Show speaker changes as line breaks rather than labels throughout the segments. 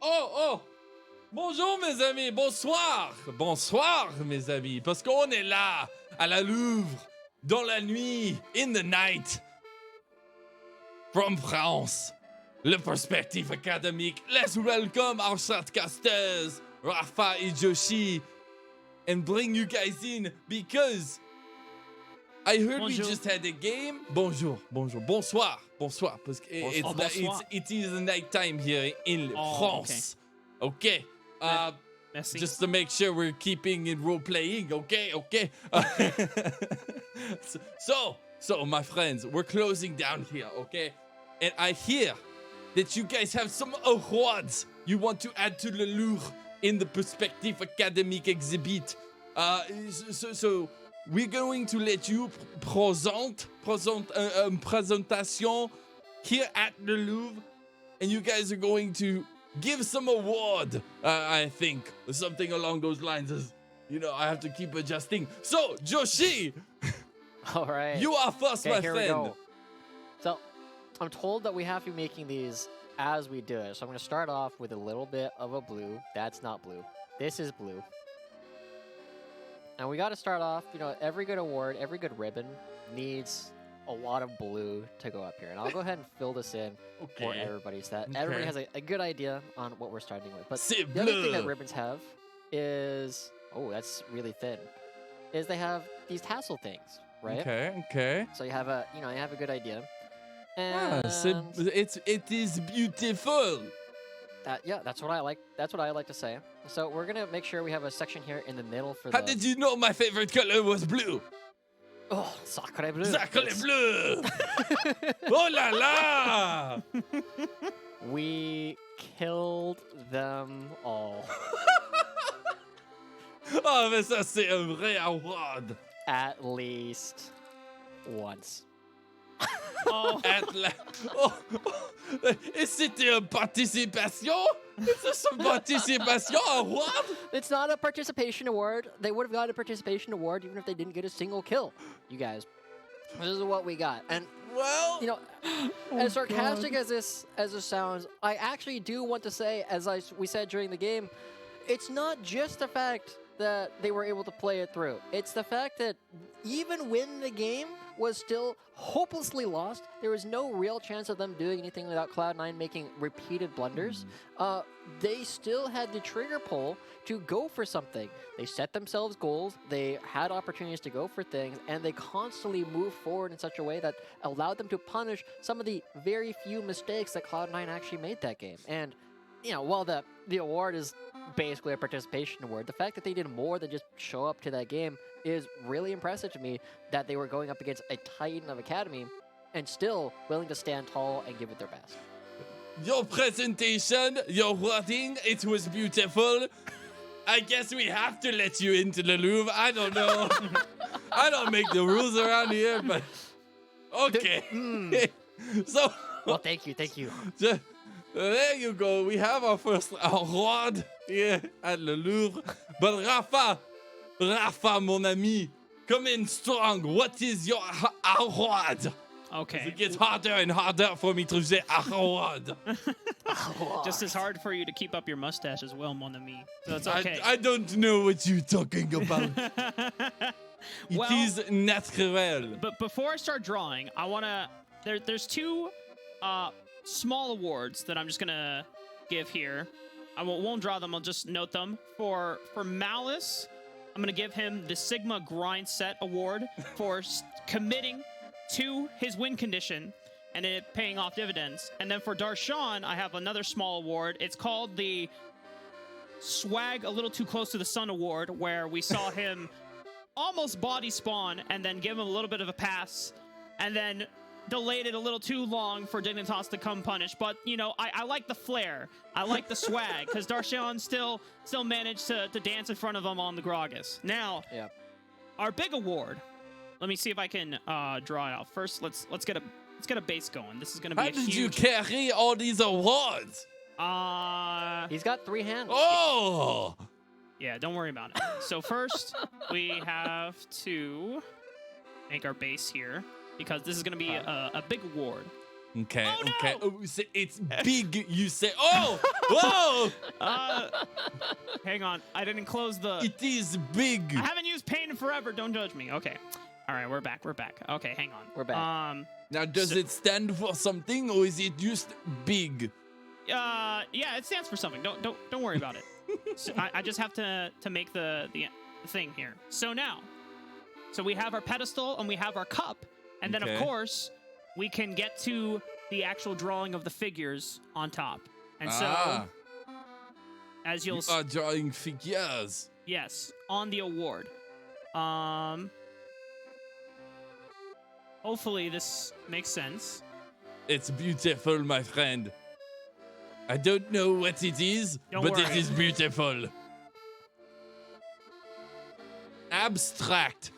Oh! Bonjour mes amis, bonsoir! Bonsoir mes amis, parce qu'on est là, à la Louvre, dans la nuit, in the night, from France, le Perspective Academique. Let's welcome our shotcasters, Rafa et Joshi, and bring you guys in, because I heard we just had a game. Bonjour, bonsoir, parce que it is night time here in France. Okay. Just to make sure we're keeping it role playing, okay. So my friends, we're closing down here, okay? And I hear that you guys have some awards you want to add to the Louvre in the Perspective Academic exhibit. So we're going to let you present presentation here at the Louvre, and you guys are going to give some award, I think. Something along those lines, as you know, I have to keep adjusting. So, Joshi!
All right.
You are first, my
here
friend.
We go. So, I'm told that we have to be making these as we do it. So I'm going to start off with a little bit of a blue. That's not blue. This is blue. And we got to start off, you know, every good award, every good ribbon needs a lot of blue to go up here. And I'll go ahead and fill this in for everybody so that everybody has a good idea on what we're starting with. But the other thing that ribbons have is, oh, that's really thin, is they have these tassel things, right?
Okay.
So you have a good idea.
And it is beautiful.
That's what I like. That's what I like to say. So we're gonna make sure we have a section here in the middle for.
How did you know my favorite color was blue?
Oh, sacré bleu.
Sacré bleu. Oh la la.
We killed them all.
Oh, mais ça c'est un vrai award.
At least once.
Et c'était une participation? It's a participation award?
It's not a participation award. They would have got a participation award even if they didn't get a single kill. You guys, this is what we got. And
well,
you know, as sarcastic as this sounds, I actually do want to say, as we said during the game, it's not just the fact that they were able to play it through. It's the fact that even when the game was still hopelessly lost, there was no real chance of them doing anything without Cloud9 making repeated blunders. They still had the trigger pull to go for something. They set themselves goals, they had opportunities to go for things, and they constantly moved forward in such a way that allowed them to punish some of the very few mistakes that Cloud9 actually made that game. And you know, while the award is basically a participation award, the fact that they did more than just show up to that game is really impressive to me, that they were going up against a titan of Academy and still willing to stand tall and give it their best.
Your presentation, your wording, it was beautiful. I guess we have to let you into the Louvre. I don't know. I don't make the rules around here, but okay. So,
well, thank you.
There you go. We have our first award here at the Louvre. But Rafa, mon ami, come in strong. What is your award?
Okay.
It gets harder and harder for me to say award.
Just as hard for you to keep up your mustache as well, mon ami. So it's okay.
I don't know what you're talking about. It is natural.
But before I start drawing, I want to... There's two small awards that I'm just going to give here. I won't draw them. I'll just note them. For Malice, I'm going to give him the Sigma Grind Set Award for committing to his win condition and it paying off dividends. And then for Darshan, I have another small award. It's called the Swag A Little Too Close to the Sun Award, where we saw him almost body spawn and then give him a little bit of a pass and then delayed it a little too long for Dignitas to come punish. But, you know, I like the flair. I like the swag, because Darshan still managed to dance in front of him on the Gragas. Now, our big award. Let me see if I can draw it out. First, let's get a base going. This is going to be
How did you carry all these awards?
He's got 3 hands.
Oh!
Yeah, don't worry about it. So first, we have to make our base here, because this is going to be a big award.
Okay,
Oh, no!
okay. Oh, it's big, you say. Oh! Whoa!
Hang on. I didn't close the...
It is big.
I haven't used pain in forever. Don't judge me. Okay. All right, we're back. Okay, hang on.
We're back.
Now, does it stand for something, or is it just big?
Yeah, it stands for something. Don't worry about it. So I just have to make the thing here. So we have our pedestal and we have our cup, and then of course we can get to the actual drawing of the figures on top. And so, as you'll
are drawing figures.
Yes, on the award. Hopefully this makes sense.
It's beautiful, my friend. I don't know what it is,
Don't
but
worry.
it is beautiful. Abstract.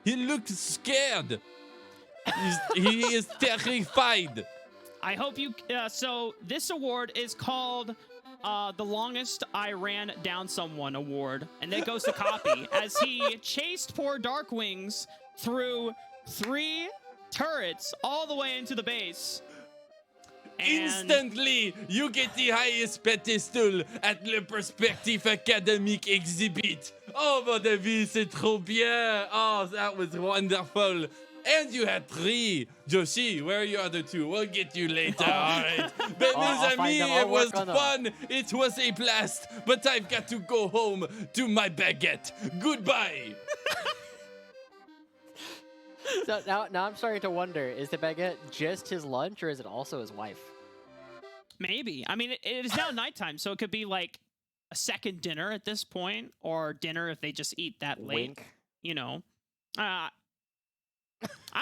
he looks scared. He is terrified.
I hope you. So this award is called the longest I ran down someone award, and that goes to Copy as he chased poor Darkwings through 3 turrets all the way into the base. And
Instantly, you get the highest pedestal at Le Perspective Academic Exhibit. Oh, mon ami, c'est trop bien. Oh, that was wonderful. And you had 3. Joshi, where are your other 2? We'll get you later, all right? But
I'll
mes
find
amis,
them. I'll
it was
work on them.
fun. It was a blast. But I've got to go home to my baguette. Goodbye.
So now I'm starting to wonder, is the baguette just his lunch or is it also his wife?
maybe. I mean, it is now nighttime, so it could be like a second dinner at this point, or dinner if they just eat that late.
Wink.
You know. I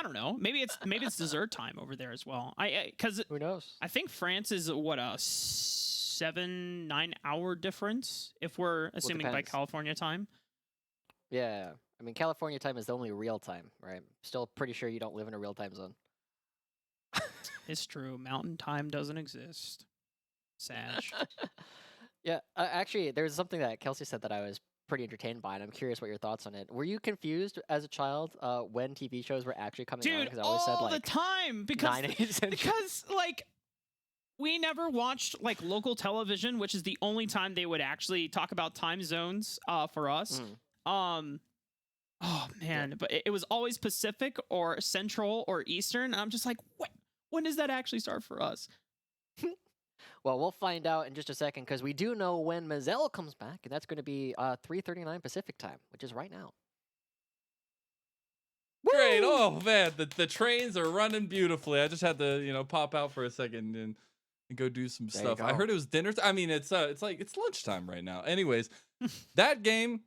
don't know. Maybe it's dessert time over there as well. Because
Who knows?
I think France is what, a 7-9 hour difference if we're assuming by
depends.
California time.
Yeah. I mean, California time is the only real time, right? Still pretty sure you don't live in a real time zone.
It's true. Mountain time doesn't exist. Sag.
Yeah. Actually, there's something that Kelsey said that I was pretty entertained by, and I'm curious what your thoughts on it. Were you confused as a child when TV shows were actually coming on?
Dude,
Because I always said
all
like
the time because
9, 8 century.
because like we never watched like local television, which is the only time they would actually talk about time zones for us. Oh man, but it was always Pacific or Central or Eastern. And I'm just like, what? When does that actually start for us?
Well, we'll find out in just a second because we do know when Mazel comes back, and that's going to be 3:39 Pacific time, which is right now.
Great. Oh man, the trains are running beautifully. I just had to, pop out for a second and go do some
There you
stuff. I
go.
heard it was dinner. I mean, it's lunchtime right now. Anyways, that game,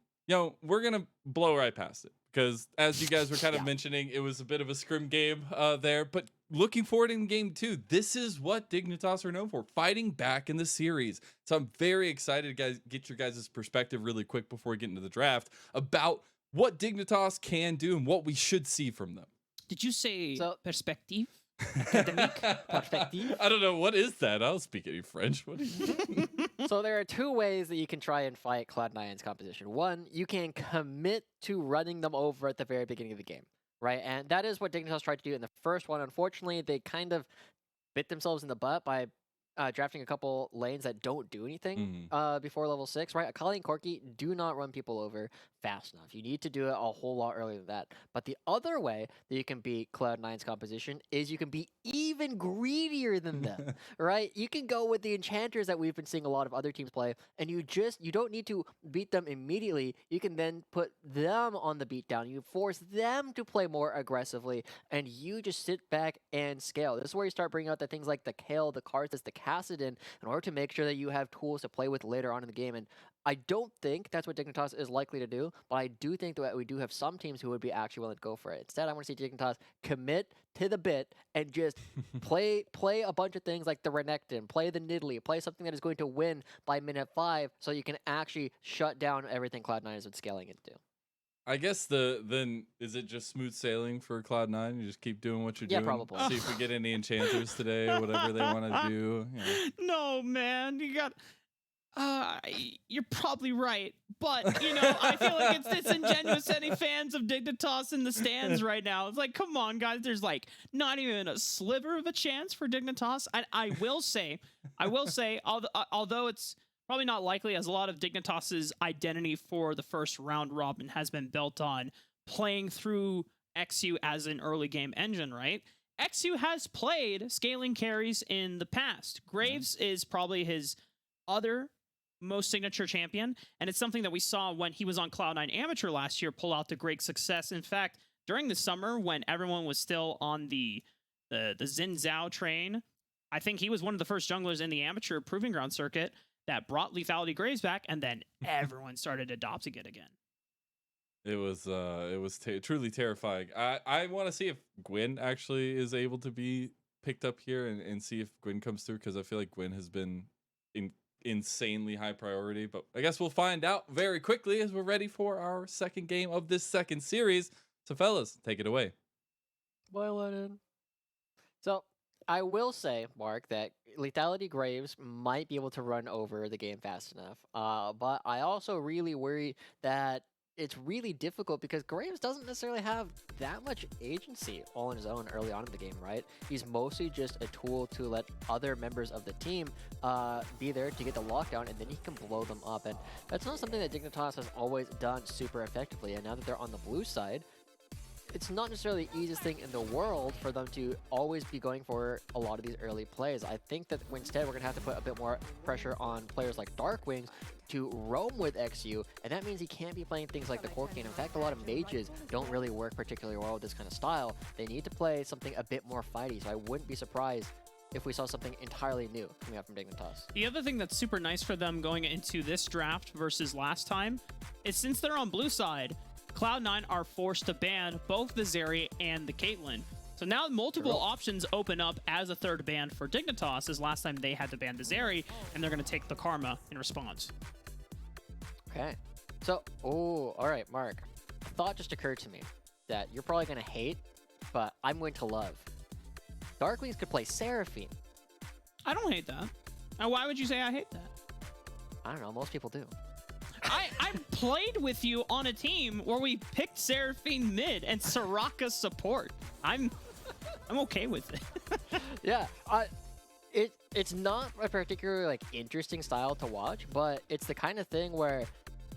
we're gonna blow right past it because as you guys were kind of
Yeah.
mentioning, it was a bit of a scrim game there. But looking forward in game 2, this is what Dignitas are known for, fighting back in the series. So I'm very excited, guys, get your guys' perspective really quick before we get into the draft about what Dignitas can do and what we should see from them.
Did you say
So-
perspective?
Perspective.
I don't know. What is that? I don't speak any French. What is
So there are 2 ways that you can try and fight Cloud9's composition. One, you can commit to running them over at the very beginning of the game, right? And that is what Dignitas tried to do in the first one. Unfortunately, they kind of bit themselves in the butt by drafting a couple lanes that don't do anything before level 6, right? Akali and Corki do not run people over fast enough. You need to do it a whole lot earlier than that. But the other way that you can beat Cloud9's composition is you can be even greedier than them, right? You can go with the enchanters that we've been seeing a lot of other teams play, and you don't need to beat them immediately. You can then put them on the beatdown. You force them to play more aggressively, and you just sit back and scale. This is where you start bringing out the things like the Kale, the Karthus, the Kassadin, in order to make sure that you have tools to play with later on in the game. And I don't think that's what Dignitas is likely to do, but I do think that we do have some teams who would be actually willing to go for it. Instead, I want to see Dignitas commit to the bit and just play a bunch of things like the Renekton, play the Nidalee, play something that is going to win by minute 5 so you can actually shut down everything Cloud9 has been scaling into.
I guess then is it just smooth sailing for Cloud9? You just keep doing what you're
Yeah,
doing.
probably.
See if we get any enchanters today or whatever they want to do.
No, man, you got. You're probably right, but you know, I feel like it's disingenuous to any fans of Dignitas in the stands right now. It's like, come on, guys. There's like not even a sliver of a chance for Dignitas. I will say, although it's probably not likely, as a lot of Dignitas's identity for the first round robin has been built on playing through XU as an early game engine, right? XU has played scaling carries in the past. Graves is probably his other most signature champion, and it's something that we saw when he was on Cloud9 Amateur last year pull out to great success. In fact, during the summer when everyone was still on the Xin Zhao train, I think he was one of the first junglers in the amateur proving ground circuit that brought Lethality Graves back, and then everyone started adopting it again.
It was truly terrifying. I want to see if Gwyn actually is able to be picked up here and see if Gwyn comes through, because I feel like Gwyn has been insanely high priority, but I guess we'll find out very quickly as we're ready for our second game of this second series. So fellas, take it away.
Boy, Lennon. So I will say, Mark, that Lethality Graves might be able to run over the game fast enough, but I also really worry that it's really difficult because Graves doesn't necessarily have that much agency all on his own early on in the game, right? He's mostly just a tool to let other members of the team be there to get the lockdown, and then he can blow them up. And that's not something that Dignitas has always done super effectively. And now that they're on the blue side, it's not necessarily the easiest thing in the world for them to always be going for a lot of these early plays. I think that instead we're going to have to put a bit more pressure on players like Darkwings to roam with XU, and that means he can't be playing things like the core cane. In fact, a lot of mages don't really work particularly well with this kind of style. They need to play something a bit more fighty, so I wouldn't be surprised if we saw something entirely new coming out from Dignitas.
The other thing that's super nice for them going into this draft versus last time is since they're on blue side, Cloud9 are forced to ban both the Zeri and the Caitlyn. So now multiple options open up as a third ban for Dignitas, as last time they had to ban the Zeri, and they're going to take the Karma in response.
Okay. So, all right, Mark. A thought just occurred to me that you're probably going to hate, but I'm going to love. Darkwings could play Seraphine.
I don't hate that. Now, why would you say I hate that?
I don't know. Most people do.
I played with you on a team where we picked Seraphine mid and Soraka support. I'm okay with it.
Yeah, it's not a particularly like interesting style to watch, but it's the kind of thing where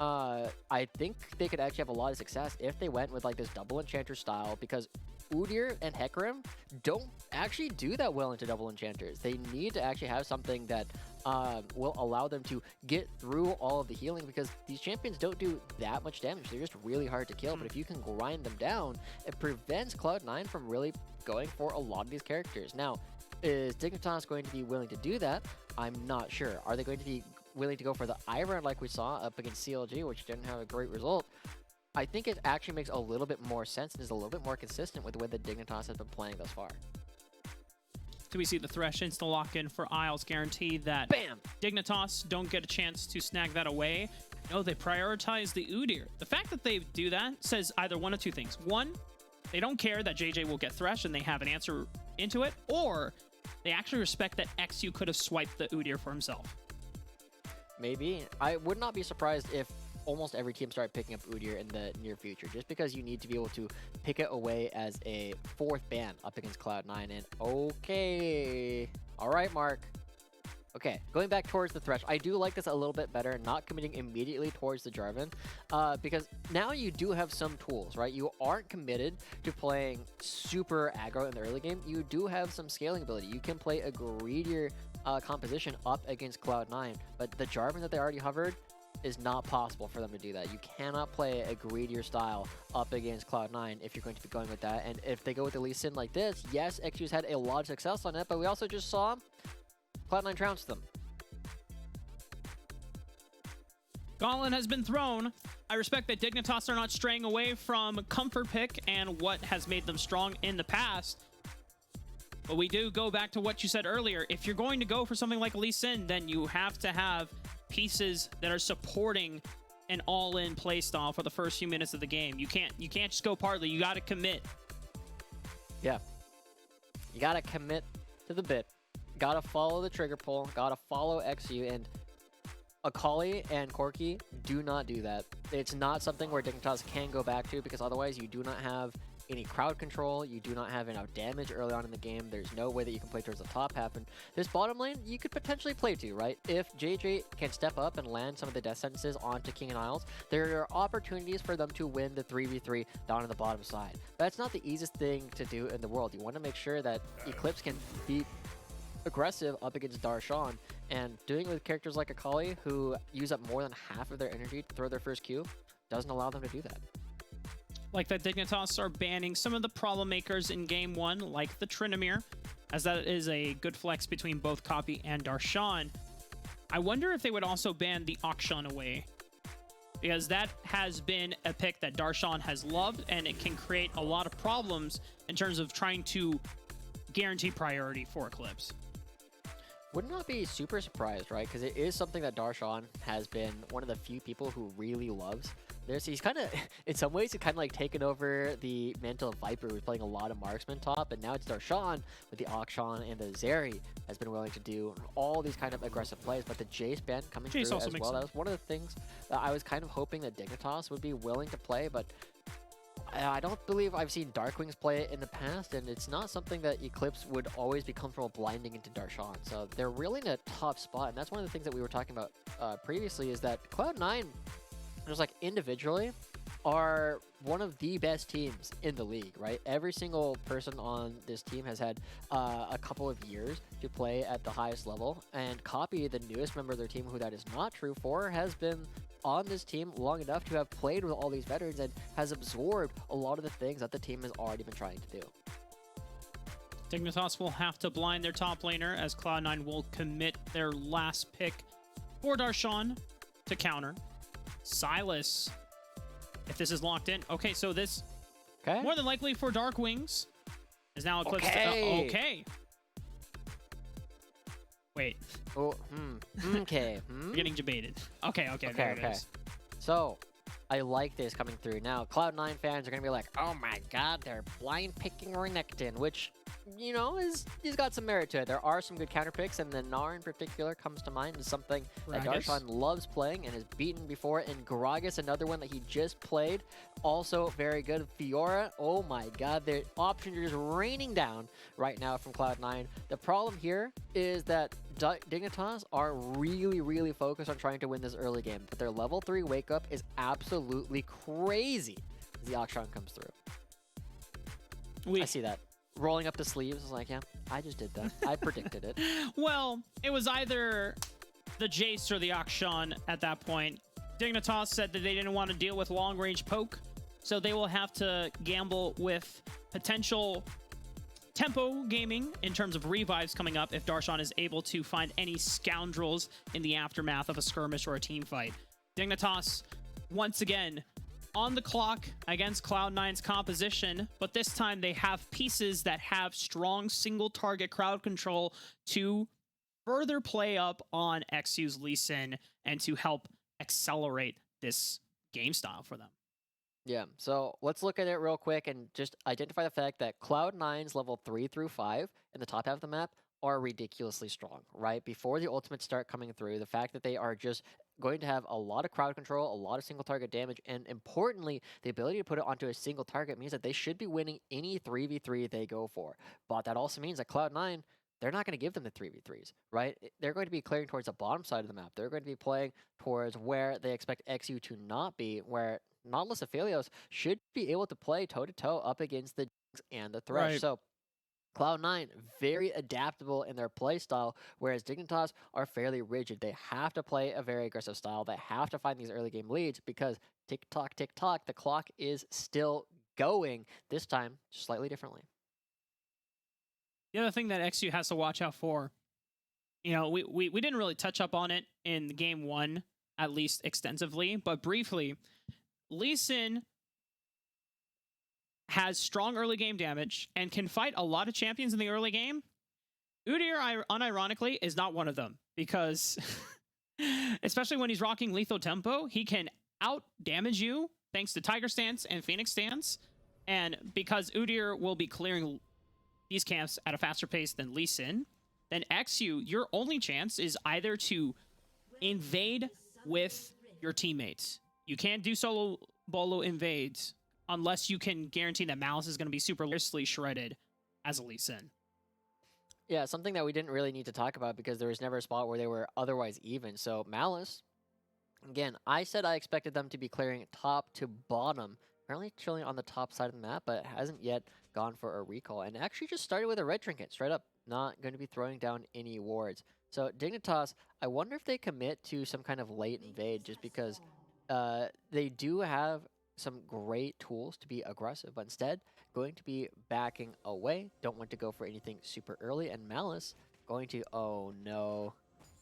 I think they could actually have a lot of success if they went with like this double enchanter style, because Udyr and Hecarim don't actually do that well into double enchanters. They need to actually have something that will allow them to get through all of the healing, because these champions don't do that much damage. They're just really hard to kill, but if you can grind them down, it prevents Cloud9 from really going for a lot of these characters. Now, is Dignitas going to be willing to do that? I'm not sure. Are they going to be willing to go for the Iron like we saw up against CLG, which didn't have a great result? I think it actually makes a little bit more sense and is a little bit more consistent with the way that Dignitas has been playing thus far.
Do we see the Thresh insta lock-in for Isles guarantee that
Bam!
Dignitas don't get a chance to snag that away? No, they prioritize the Udyr. The fact that they do that says either one of two things. One, they don't care that JJ will get Thresh and they have an answer into it, or they actually respect that XU could have swiped the Udyr for himself.
Maybe. I would not be surprised if almost every team started picking up Udyr in the near future, just because you need to be able to pick it away as a fourth ban up against Cloud9. And okay. All right, Mark. Okay, going back towards the Thresh, I do like this a little bit better, not committing immediately towards the Jarvan, because now you do have some tools, right? You aren't committed to playing super aggro in the early game. You do have some scaling ability. You can play a greedier composition up against Cloud9, but the Jarvan that they already hovered is not possible for them to do that. You cannot play a greedier style up against Cloud9 if you're going to be going with that. And if they go with the Lee Sin like this, yes, XU's had a lot of success on it, but we also just saw Cloud9 trounced them.
Gauntlet has been thrown. I respect that Dignitas are not straying away from comfort pick and what has made them strong in the past. But we do go back to what you said earlier. If you're going to go for something like Lee Sin, then you have to have pieces that are supporting an all-in playstyle for the first few minutes of the game. You can't just go partly. You got to commit.
Yeah. You got to commit to the bit. Got to follow the trigger pull. Got to follow XU. And Akali and Corki do not do that. It's not something where Dignitas can go back to, because otherwise you do not have any crowd control, you do not have enough damage early on in the game. There's no way that you can play towards the top half, and this bottom lane you could potentially play to, right? If JJ can step up and land some of the death sentences onto King and Isles, there are opportunities for them to win the 3v3 down on the bottom side. That's not the easiest thing to do in the world. You want to make sure that Eclipse can be aggressive up against Darshan, and doing it with characters like Akali, who use up more than half of their energy to throw their first Q, doesn't allow them to do that.
Like that Dignitas are banning some of the problem makers in game 1, like the Tryndamere, as that is a good flex between both Copy and Darshan. I wonder if they would also ban the Akshan away, because that has been a pick that Darshan has loved, and it can create a lot of problems in terms of trying to guarantee priority for Eclipse.
Would not be super surprised, right? Because it is something that Darshan has been one of the few people who really loves. He's kind of, in some ways, he's kind of like taken over the mantle of Viper, who's playing a lot of marksman top, and now it's Darshan with the Akshan and the Zeri has been willing to do all these kind of aggressive plays, but the Jace ban coming through as well.
Sense.
That was one of the things that I was kind of hoping that Dignitas would be willing to play, but I don't believe I've seen Darkwings play it in the past, and it's not something that Eclipse would always be comfortable blinding into Darshan. So they're really in a tough spot, and that's one of the things that we were talking about previously, is that Cloud9, just like individually, are one of the best teams in the league, right? Every single person on this team has had a couple of years to play at the highest level, and Copy, the newest member of their team, who that is not true for, has been on this team long enough to have played with all these veterans and has absorbed a lot of the things that the team has already been trying to do.
Dignitas will have to blind their top laner, as Cloud9 will commit their last pick for Darshan to counter. Silas, if this is locked in. Okay, so this, more than likely for Darkwings, is now Eclipse. Okay. Wait.
Oh, okay.
We're getting debated. Okay, there it is.
So, I like this coming through. Now, Cloud9 fans are going to be like, oh my god, they're blind picking Renekton, which, you know, he's got some merit to it. There are some good counter picks, and the Gnar in particular comes to mind as something that Darshan loves playing and has beaten before. And Gragas, another one that he just played, also very good. Fiora, oh my god, the options are just raining down right now from Cloud9. The problem here is that Dignitas are really focused on trying to win this early game, but their level 3 wake up is absolutely crazy as the Akshan comes through. I see that. Rolling up the sleeves, I was like, yeah, I just did that. I predicted it.
Well, it was either the Jace or the Akshan at that point. Dignitas said that they didn't want to deal with long-range poke, so they will have to gamble with potential tempo gaming in terms of revives coming up if Darshan is able to find any scoundrels in the aftermath of a skirmish or a team fight. Dignitas, once again, on the clock against Cloud9's composition, but this time they have pieces that have strong single-target crowd control to further play up on XU's Lee Sin and to help accelerate this game style for them.
Yeah, so let's look at it real quick and just identify the fact that Cloud9's level 3 through 5 in the top half of the map are ridiculously strong, right? Before the ultimates start coming through, the fact that they are just going to have a lot of crowd control, a lot of single target damage, and importantly, the ability to put it onto a single target means that they should be winning any 3v3 they go for. But that also means that Cloud9, they're not going to give them the 3v3s, right? They're going to be clearing towards the bottom side of the map. They're going to be playing towards where they expect XU to not be, where Nautilus Aphelios should be able to play toe-to-toe up against the Jigs and the Thresh. Right. So Cloud9, very adaptable in their play style, whereas Dignitas are fairly rigid. They have to play a very aggressive style. They have to find these early game leads because tick-tock, tick-tock, the clock is still going, this time slightly differently.
The other thing that XU has to watch out for, you know, we didn't really touch up on it in game 1, at least extensively, but briefly, Lee Sin has strong early game damage and can fight a lot of champions in the early game. Udyr, unironically, is not one of them because, especially when he's rocking lethal tempo, he can out damage you thanks to Tiger Stance and Phoenix Stance. And because Udyr will be clearing these camps at a faster pace than Lee Sin, then XU, your only chance is either to invade with your teammates. You can't do solo bolo invades unless you can guarantee that Malice is going to be super shredded as a Lee Sin.
Yeah, something that we didn't really need to talk about because there was never a spot where they were otherwise even. So Malice, again, I said I expected them to be clearing top to bottom. Apparently chilling on the top side of the map, but hasn't yet gone for a recall. And actually just started with a red trinket, straight up. Not going to be throwing down any wards. So Dignitas, I wonder if they commit to some kind of late invade just because they do have some great tools to be aggressive, but instead going to be backing away. Don't want to go for anything super early. And Malice going to, oh no.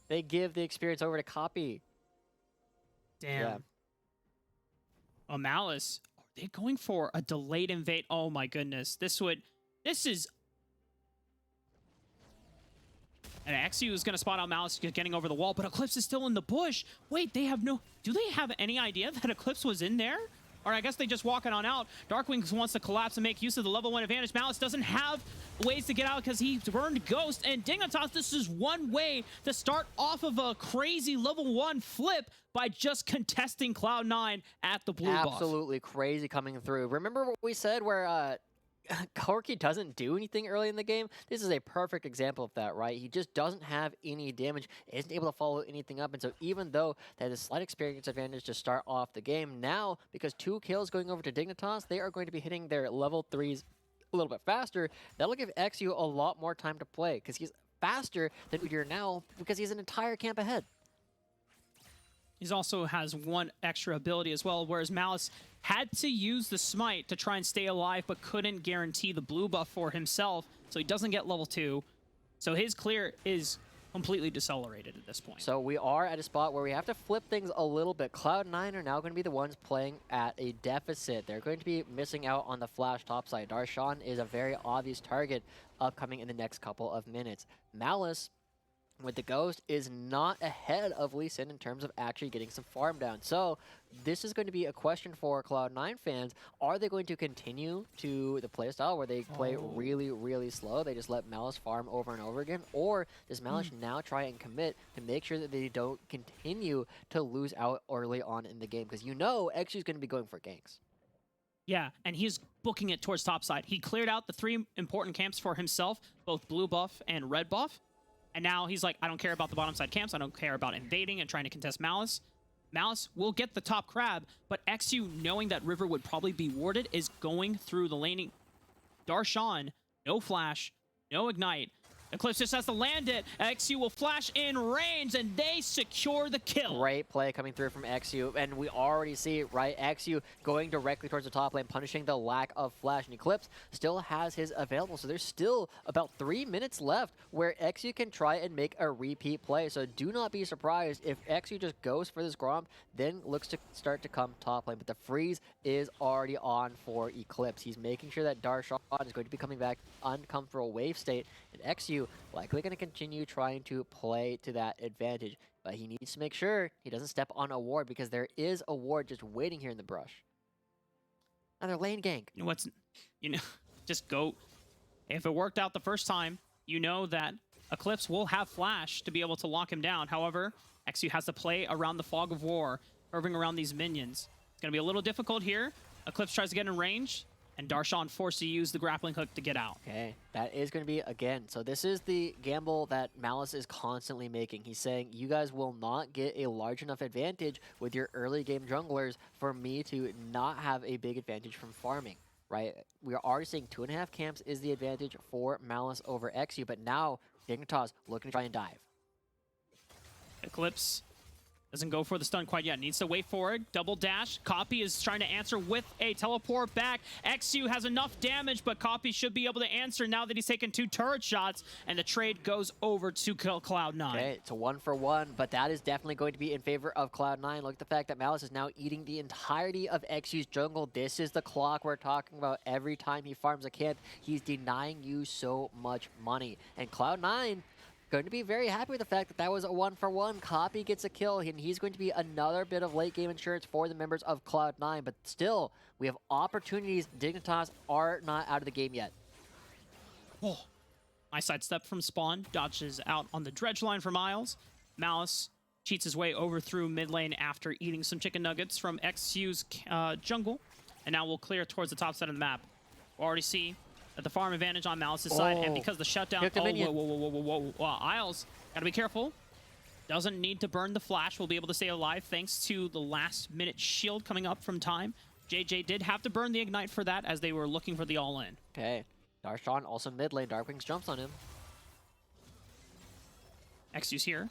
They give the experience over to Copy.
Damn.
Yeah.
Oh, Malice. Are they going for a delayed invade? Oh my goodness. This is... And XU is going to spot out Malice getting over the wall, but Eclipse is still in the bush. Wait, they have no... Do they have any idea that Eclipse was in there? Or I guess they just walk it on out. Darkwing wants to collapse and make use of the level 1 advantage. Malice doesn't have ways to get out because he burned Ghost. And Dignitas, this is one way to start off of a crazy level 1 flip by just contesting Cloud9 at the blue buff.
Absolutely crazy coming through. Remember what we said where Corki doesn't do anything early in the game? This is a perfect example of that, right? He just doesn't have any damage, isn't able to follow anything up, and so even though they had a slight experience advantage to start off the game, now, because 2 kills going over to Dignitas, they are going to be hitting their level 3s a little bit faster. That'll give XU a lot more time to play, because he's faster than Udyr now, because he's an entire camp ahead.
He also has one extra ability as well, whereas Malice had to use the smite to try and stay alive, but couldn't guarantee the blue buff for himself, so he doesn't get level 2. So his clear is completely decelerated at this point.
So we are at a spot where we have to flip things a little bit. Cloud9 are now going to be the ones playing at a deficit. They're going to be missing out on the flash topside. Darshan is a very obvious target upcoming in the next couple of minutes. Malice, with the Ghost, is not ahead of Lee Sin in terms of actually getting some farm down. So this is going to be a question for Cloud9 fans. Are they going to continue to the playstyle where they play really, really slow? They just let Malice farm over and over again? Or does Malice now try and commit to make sure that they don't continue to lose out early on in the game? Because you know XU is going to be going for ganks.
Yeah, and he's booking it towards topside. He cleared out the 3 important camps for himself, both blue buff and red buff. And now he's like, I don't care about the bottom side camps. I don't care about invading and trying to contest Malice. Malice will get the top crab, but XU, knowing that River would probably be warded, is going through the laning. Darshan, no flash, no ignite. Eclipse just has to land it. XU will flash in range, and they secure the kill.
Great play coming through from XU, and we already see it, right? XU going directly towards the top lane, punishing the lack of flash, and Eclipse still has his available, so there's still about 3 minutes left where XU can try and make a repeat play, so do not be surprised if XU just goes for this Gromp, then looks to start to come top lane, but the freeze is already on for Eclipse. He's making sure that Darshan is going to be coming back uncomfortable wave state, and XU likely going to continue trying to play to that advantage, but he needs to make sure he doesn't step on a ward because there is a ward just waiting here in the brush. Another lane gank.
You know what's, just go. If it worked out the first time, you know that Eclipse will have flash to be able to lock him down. However, XU has to play around the fog of war, curving around these minions. It's going to be a little difficult here. Eclipse tries to get in range, and Darshan forced to use the grappling hook to get out.
Okay, that is going to be, again, so this is the gamble that Malice is constantly making. He's saying, you guys will not get a large enough advantage with your early game junglers for me to not have a big advantage from farming, right? We are already seeing 2.5 camps is the advantage for Malice over XU, but now Dignitas looking to try and dive.
Eclipse doesn't go for the stun quite yet. Needs to wait for it. Double dash. Copy is trying to answer with a teleport back. XU has enough damage, but Copy should be able to answer now that he's taken 2 turret shots, and the trade goes over to Cloud9.
Okay, it's a 1-for-1, but that is definitely going to be in favor of Cloud9. Look at the fact that Malice is now eating the entirety of XU's jungle. This is the clock we're talking about. Every time he farms a camp, he's denying you so much money. And Cloud9 going to be very happy with the fact that that was a 1-for-1. Copy gets a kill, and he's going to be another bit of late game insurance for the members of Cloud9. But still, we have opportunities. Dignitas are not out of the game yet.
Oh, nice sidestep from Spawn. Dodges out on the dredge line for Miles. Malice cheats his way over through mid lane after eating some chicken nuggets from XU's jungle. And now we'll clear towards the top side of the map. We'll already see that the farm advantage on Malice's side, and because the shutdown...
Pick the minion.
Whoa. Isles, gotta be careful. Doesn't need to burn the flash. Will be able to stay alive thanks to the last-minute shield coming up from Time. JJ did have to burn the ignite for that as they were looking for the all-in.
Okay. Darshan also mid lane. Darkwings jumps on him.
XU's here.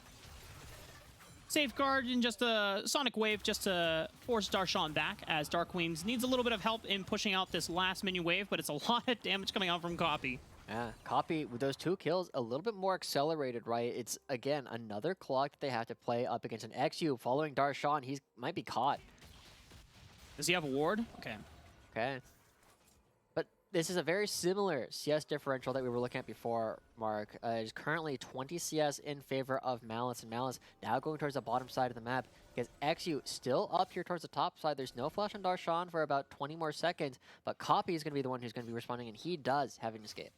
Safeguard in just a Sonic Wave just to force Darshan back, as Dark Wings needs a little bit of help in pushing out this last minion wave, but it's a lot of damage coming out from Copy.
Yeah, Copy, with those 2 kills, a little bit more accelerated, right? It's, again, another clock that they have to play up against an XU. Following Darshan, he might be caught.
Does he have a ward? Okay.
Okay. But this is a very similar CS differential that we were looking at before, Mark. It's currently 20 CS in favor of Malice, and Malice now going towards the bottom side of the map, because XU still up here towards the top side. There's no flash on Darshan for about 20 more seconds, but Copy is going to be the one who's going to be responding, and he does have an escape.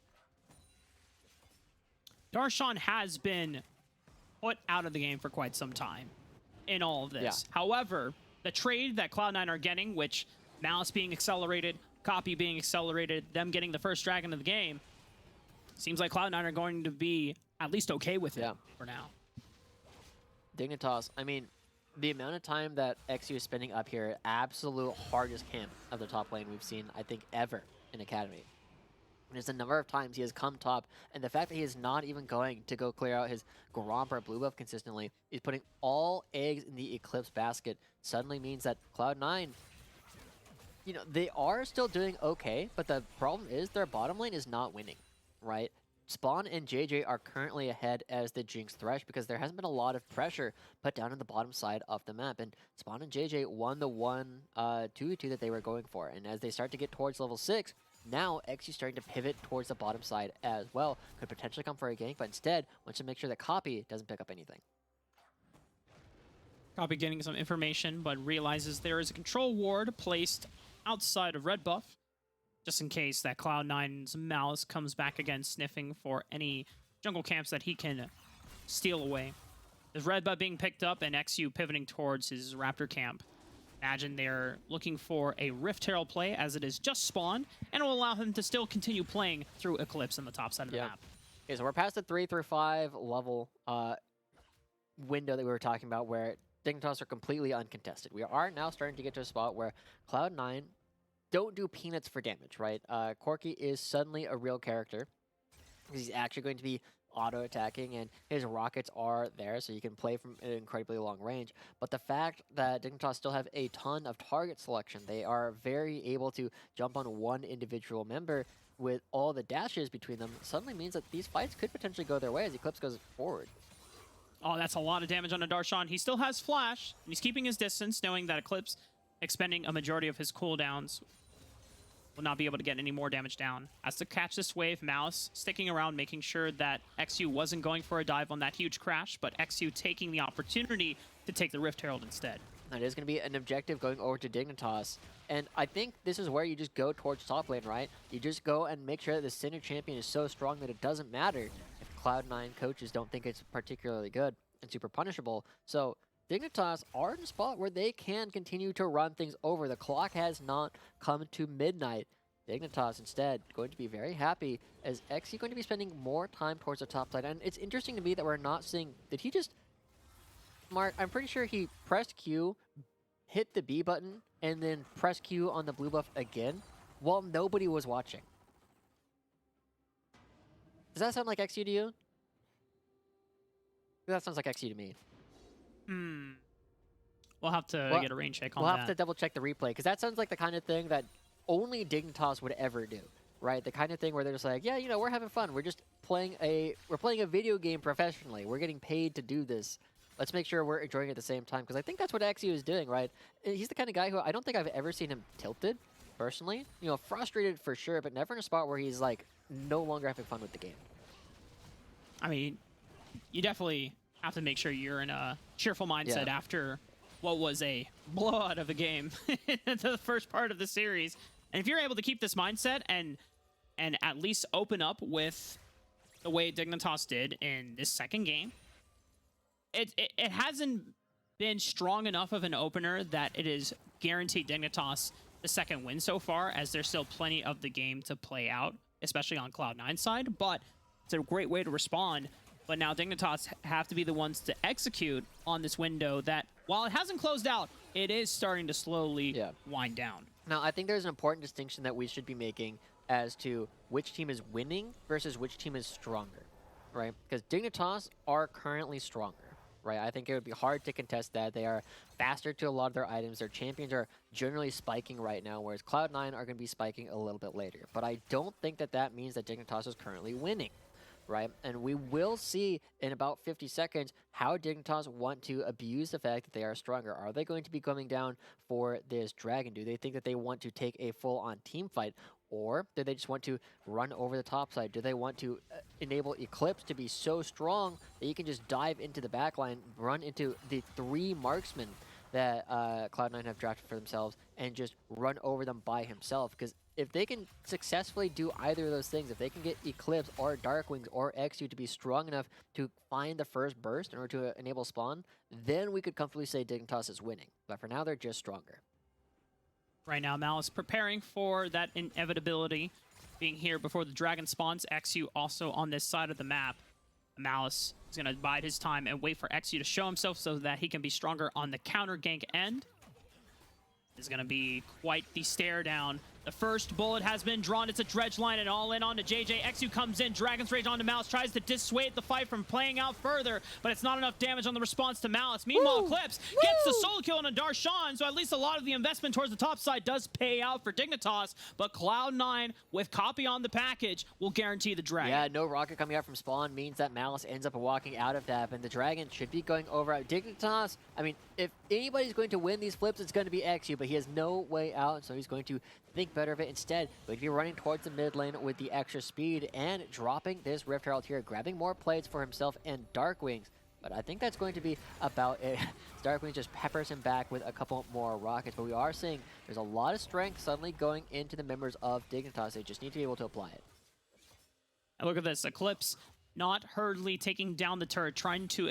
Darshan has been put out of the game for quite some time in all of this.
Yeah.
However, the trade that Cloud9 are getting, which Malice being accelerated, Copy being accelerated, them getting the first dragon of the game, seems like Cloud9 are going to be at least okay with it for now.
Dignitas, I mean, the amount of time that XU is spending up here, absolute hardest camp of the top lane we've seen, I think, ever in Academy. There's a number of times he has come top, and the fact that he is not even going to go clear out his Gromp or blue buff consistently, he's putting all eggs in the Eclipse basket, suddenly means that Cloud9, you know, they are still doing okay, but the problem is their bottom lane is not winning, right? Spawn and JJ are currently ahead as the Jinx Thresh because there hasn't been a lot of pressure put down on the bottom side of the map, and Spawn and JJ won the 1-2-2 that they were going for, and as they start to get towards level 6, now, XU's starting to pivot towards the bottom side as well. Could potentially come for a gank, but instead wants to make sure that Copy doesn't pick up anything.
Copy getting some information, but realizes there is a control ward placed outside of red buff, just in case that Cloud9's Malice comes back again, sniffing for any jungle camps that he can steal away. There's red buff being picked up, and XU pivoting towards his Raptor camp. Imagine they're looking for a Rift Herald play, as it is just spawned, and it will allow him to still continue playing through Eclipse on the top side of the map.
Okay, so we're past the 3 through 5 level window that we were talking about, where Dignitas are completely uncontested. We are now starting to get to a spot where Cloud9 don't do peanuts for damage, right? Corki is suddenly a real character. He's actually going to be auto-attacking, and his rockets are there, so you can play from an incredibly long range. But the fact that Dignitas still have a ton of target selection, they are very able to jump on one individual member with all the dashes between them, suddenly means that these fights could potentially go their way as Eclipse goes forward.
Oh, that's a lot of damage on a Darshan. He still has Flash, and he's keeping his distance, knowing that Eclipse, expending a majority of his cooldowns, will not be able to get any more damage down. Has to catch this wave, Malice sticking around, making sure that XU wasn't going for a dive on that huge crash, but XU taking the opportunity to take the Rift Herald instead.
That is going to be an objective going over to Dignitas. And I think this is where you just go towards top lane, right? You just go and make sure that the center champion is so strong that it doesn't matter if Cloud9 coaches don't think it's particularly good and super punishable. So Dignitas are in a spot where they can continue to run things over. The clock has not come to midnight. Dignitas instead going to be very happy as XE going to be spending more time towards the top side. And it's interesting to me that we're not seeing... Did he just... Mark, I'm pretty sure he pressed Q, hit the B button, and then pressed Q on the blue buff again while nobody was watching. Does that sound like XE to you? That sounds like XE to me.
We'll have to get a rain check on that.
We'll have to double check the replay, because that sounds like the kind of thing that only Dignitas would ever do, right? The kind of thing where they're just like, yeah, you know, we're having fun. We're just playing we're playing a video game professionally. We're getting paid to do this. Let's make sure we're enjoying it at the same time, because I think that's what XU is doing, right? He's the kind of guy who I don't think I've ever seen him tilted, personally. You know, frustrated for sure, but never in a spot where he's like no longer having fun with the game.
I mean, you definitely have to make sure you're in a cheerful mindset after what was a blowout of a game in the first part of the series. And if you're able to keep this mindset and at least open up with the way Dignitas did in this second game, it hasn't been strong enough of an opener that it is guaranteed Dignitas the second win so far, as there's still plenty of the game to play out, especially on Cloud9's side, but it's a great way to respond. But now Dignitas have to be the ones to execute on this window that, while it hasn't closed out, it is starting to slowly wind down.
Now, I think there's an important distinction that we should be making as to which team is winning versus which team is stronger, right? Because Dignitas are currently stronger, right? I think it would be hard to contest that. They are faster to a lot of their items. Their champions are generally spiking right now, whereas Cloud9 are going to be spiking a little bit later. But I don't think that that means that Dignitas is currently winning, right? And we will see in about 50 seconds how Dignitas want to abuse the fact that they are stronger. Are they going to be coming down for this dragon? Do they think that they want to take a full-on team fight? Or do they just want to run over the top side? Do they want to enable Eclipse to be so strong that you can just dive into the backline, run into the 3 marksmen that Cloud9 have drafted for themselves, and just run over them by himself? Because if they can successfully do either of those things, if they can get Eclipse or Darkwings or XU to be strong enough to find the first burst in order to enable spawn, then we could comfortably say Dignitas is winning. But for now, they're just stronger.
Right now, Malice preparing for that inevitability, being here before the dragon spawns. XU also on this side of the map. Malice is going to bide his time and wait for XU to show himself so that he can be stronger on the counter gank end. Is going to be quite the stare down. The first bullet has been drawn. It's a dredge line and all in onto JJ. XU comes in. Dragon's Rage onto Malice. Tries to dissuade the fight from playing out further, but it's not enough damage on the response to Malice. Meanwhile, Eclipse gets the solo kill on a Darshan, so at least a lot of the investment towards the top side does pay out for Dignitas, but Cloud9 with copy on the package will guarantee the dragon.
Yeah, no rocket coming out from spawn means that Malice ends up walking out of that, and the dragon should be going over. Dignitas, I mean, if anybody's going to win these flips, it's going to be XU, but he has no way out, so he's going to think better of it. Instead, going to be running towards the mid lane with the extra speed and dropping this Rift Herald here, grabbing more plates for himself and Darkwings. But I think that's going to be about it. Darkwings just peppers him back with a couple more rockets, but we are seeing there's a lot of strength suddenly going into the members of Dignitas. They just need to be able to apply it.
And look at this, Eclipse not hurriedly taking down the turret, trying to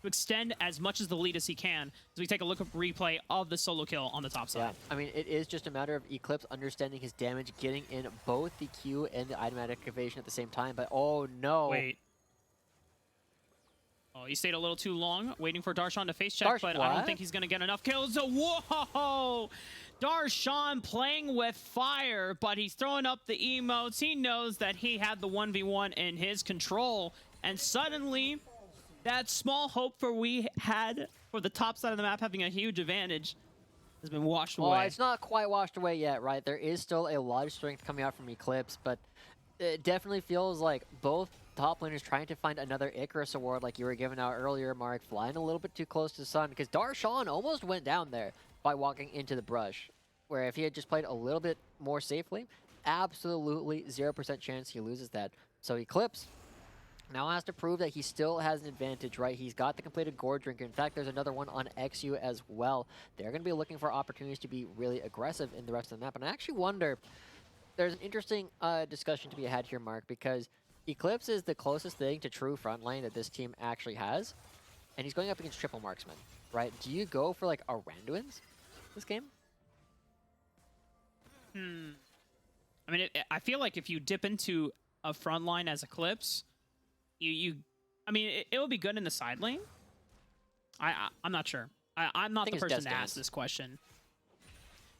extend as much as the lead as he can. As we take a look at replay of the solo kill on the top side.
Yeah, I mean, it is just a matter of Eclipse understanding his damage, getting in both the Q and the item activation at the same time, but oh no.
Wait. Oh, he stayed a little too long, waiting for Darshan to face check, but
what?
I don't think he's going to get enough kills. Whoa! Darshan playing with fire, but he's throwing up the emotes. He knows that he had the 1v1 in his control, and suddenly that small hope we had for the top side of the map having a huge advantage has been washed away.
Well, it's not quite washed away yet, right? There is still a lot of strength coming out from Eclipse, but it definitely feels like both top laners trying to find another Icarus award like you were giving out earlier, Mark, flying a little bit too close to the sun, because Darshan almost went down there by walking into the brush, where if he had just played a little bit more safely, absolutely 0% chance he loses that. So Eclipse now has to prove that he still has an advantage, right? He's got the completed Gore Drinker. In fact, there's another one on XU as well. They're going to be looking for opportunities to be really aggressive in the rest of the map. And I actually wonder, there's an interesting discussion to be had here, Mark, because Eclipse is the closest thing to true frontline that this team actually has. And he's going up against triple marksman, right? Do you go for like a Randuin's this game?
I mean, I feel like if you dip into a frontline as Eclipse, I mean, it would be good in the side lane. I'm not sure. I'm not the person to ask this question.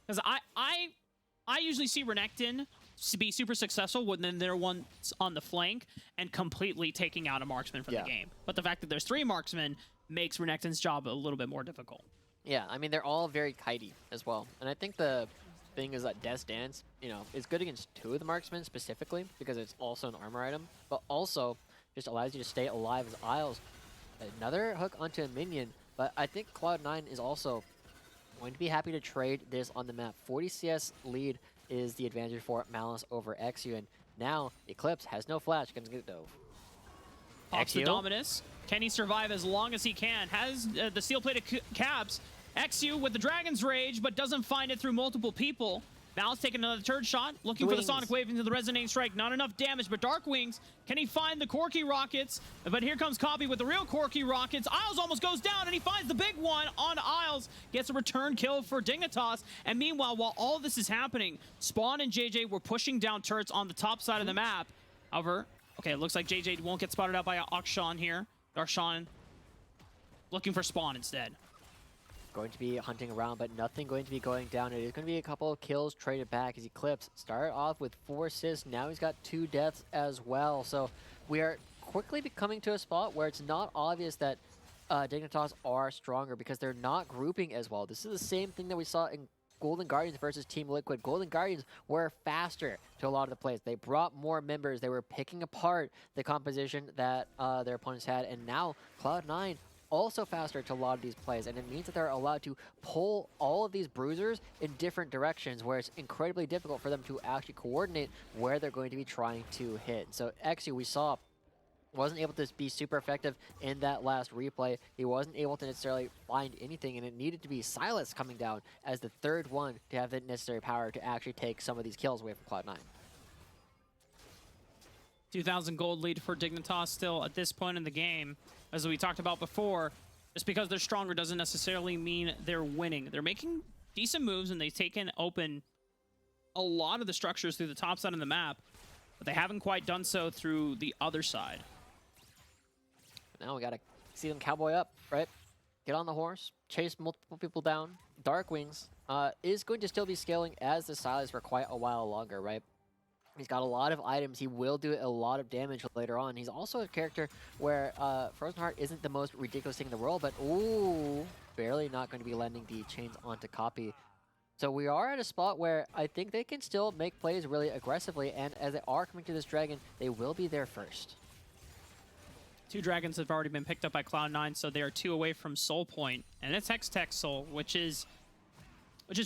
Because I usually see Renekton to be super successful when they're ones on the flank and completely taking out a marksman from the game. But the fact that there's 3 marksmen makes Renekton's job a little bit more difficult.
Yeah, I mean, they're all very kitey as well. And I think the thing is that Death's Dance, you know, is good against 2 of the marksmen specifically because it's also an armor item, but also just allows you to stay alive as Isles. Another hook onto a minion, but I think Cloud9 is also going to be happy to trade this on the map. 40 CS lead is the advantage for Malice over XU, and now Eclipse has no flash, can get dove.
Pops the Dominus. Can he survive as long as he can? Has the steel-plated caps. XU with the Dragon's Rage, but doesn't find it through multiple people. Malice taking another turret shot, looking for the Sonic Wave into the Resonating Strike. Not enough damage, but Dark Wings, can he find the Corky Rockets? But here comes Copy with the real Corky Rockets. Isles almost goes down, and he finds the big one on Isles. Gets a return kill for Dignitas. And meanwhile, while all this is happening, Spawn and JJ were pushing down turrets on the top side of the map. However, okay, it looks like JJ won't get spotted out by Akshan here. Darshan looking for Spawn instead.
Going to be hunting around, but nothing going to be going down. It is going to be a couple of kills traded back as Eclipse started off with 4 assists. Now he's got 2 deaths as well. So we are quickly coming to a spot where it's not obvious that Dignitas are stronger because they're not grouping as well. This is the same thing that we saw in Golden Guardians versus Team Liquid. Golden Guardians were faster to a lot of the plays. They brought more members. They were picking apart the composition that their opponents had. And now Cloud9 also faster to a lot of these plays, and it means that they're allowed to pull all of these bruisers in different directions where it's incredibly difficult for them to actually coordinate where they're going to be trying to hit. So XU, we saw, wasn't able to be super effective in that last replay. He wasn't able to necessarily find anything, and it needed to be Silas coming down as the third one to have the necessary power to actually take some of these kills away from Cloud9.
2,000 gold lead for Dignitas still at this point in the game. As we talked about before, just because they're stronger doesn't necessarily mean they're winning. They're making decent moves, and they've taken open a lot of the structures through the top side of the map, but they haven't quite done so through the other side.
Now we gotta see them cowboy up, right? Get on the horse, chase multiple people down. Dark Wings is going to still be scaling as the Silas for quite a while longer, right? He's got a lot of items. He will do a lot of damage later on. He's also a character where Frozen Heart isn't the most ridiculous thing in the world, but ooh, barely not going to be landing the chains onto Copy. So we are at a spot where I think they can still make plays really aggressively, and as they are coming to this dragon, they will be there first.
2 dragons have already been picked up by Cloud9, so they are 2 away from Soul Point, and it's Hextech Soul, which is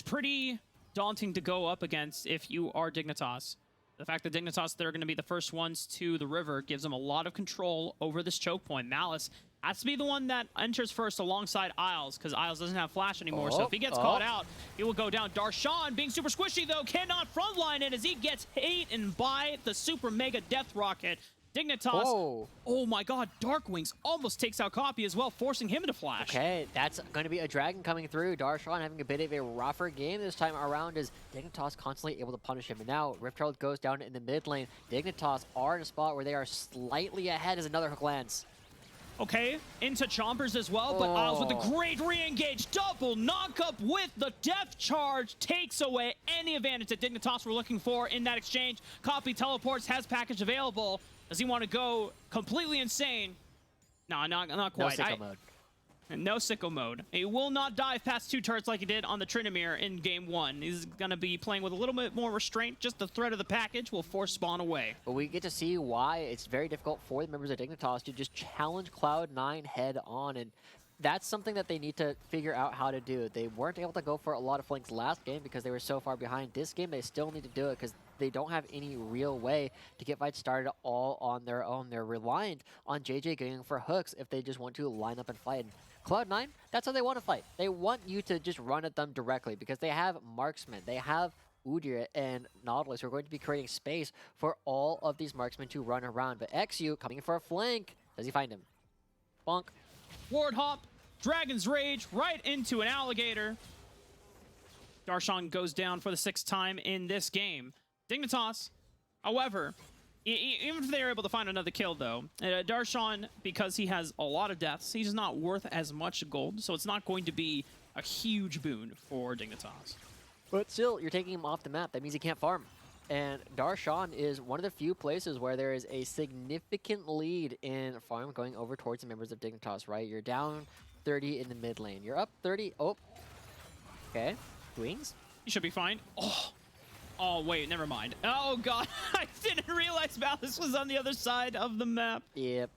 pretty daunting to go up against if you are Dignitas. The fact that Dignitas, they're going to be the first ones to the river, gives them a lot of control over this choke point. Malice has to be the one that enters first alongside Isles, because Isles doesn't have flash anymore. So if he gets caught out, he will go down. Darshan, being super squishy, though, cannot frontline it as he gets eaten by the super mega death rocket. Dignitas, oh my god, Dark Wings almost takes out Copy as well, forcing him into flash.
Okay, that's going to be a dragon coming through. Darshan having a bit of a rougher game this time around as Dignitas constantly able to punish him. And now Rift Herald goes down in the mid lane. Dignitas are in a spot where they are slightly ahead as another hook lands.
Okay, into Chompers as well, but Isles with a great re-engage. Double knock-up with the death charge takes away any advantage that Dignitas were looking for in that exchange. Copy teleports, has package available. Does he want to go completely insane? No, not quite.
No sicko mode.
No sicko mode. He will not dive past 2 turrets like he did on the Tryndamere in game 1. He's going to be playing with a little bit more restraint. Just the threat of the package will force Spawn away.
But we get to see why it's very difficult for the members of Dignitas to just challenge Cloud9 head on, and that's something that they need to figure out how to do. They weren't able to go for a lot of flanks last game because they were so far behind. This game, they still need to do it because they don't have any real way to get fights started all on their own. They're reliant on JJ going for hooks if they just want to line up and fight. And Cloud9, that's how they want to fight. They want you to just run at them directly because they have marksmen. They have Udyr and Nautilus who are going to be creating space for all of these marksmen to run around. But XU coming for a flank. Does he find him? Bonk.
Ward hop, Dragon's Rage right into an alligator. Darshan goes down for the 6th time in this game. Dignitas, however, even if they are able to find another kill, though, Darshan, because he has a lot of deaths, he's not worth as much gold, so it's not going to be a huge boon for Dignitas.
But still, you're taking him off the map. That means he can't farm. And Darshan is one of the few places where there is a significant lead in farm going over towards the members of Dignitas, right? You're down 30 in the mid lane. You're up 30. Oh. Okay. Wings?
He should be fine. Oh, wait, never mind. Oh, God. I didn't realize Malice was on the other side of the map.
Yep.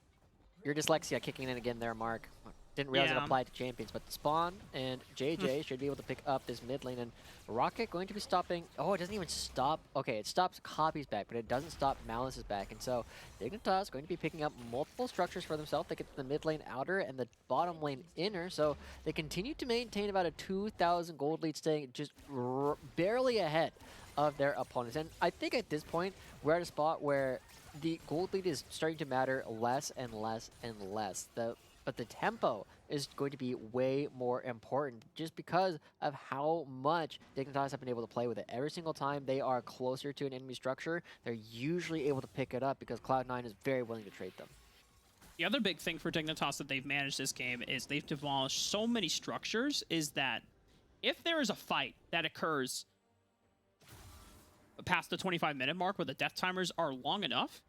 Your dyslexia kicking in again there, Mark. didn't realize it
Yeah.
applied to champions. But Spawn and JJ should be able to pick up this mid lane. And Rocket going to be stopping. Oh, it doesn't even stop. Okay, it stops Copy's back, but it doesn't stop Malice's back. And so Dignitas going to be picking up multiple structures for themselves. They get the mid lane outer and the bottom lane inner. So they continue to maintain about a 2,000 gold lead, staying just barely ahead of their opponents. And I think at this point, we're at a spot where the gold lead is starting to matter less and less and less. But the tempo is going to be way more important just because of how much Dignitas have been able to play with it. Every single time they are closer to an enemy structure, they're usually able to pick it up because Cloud9 is very willing to trade them.
The other big thing for Dignitas that they've managed this game is they've demolished so many structures, is that if there is a fight that occurs past the 25-minute mark where the death timers are long enough,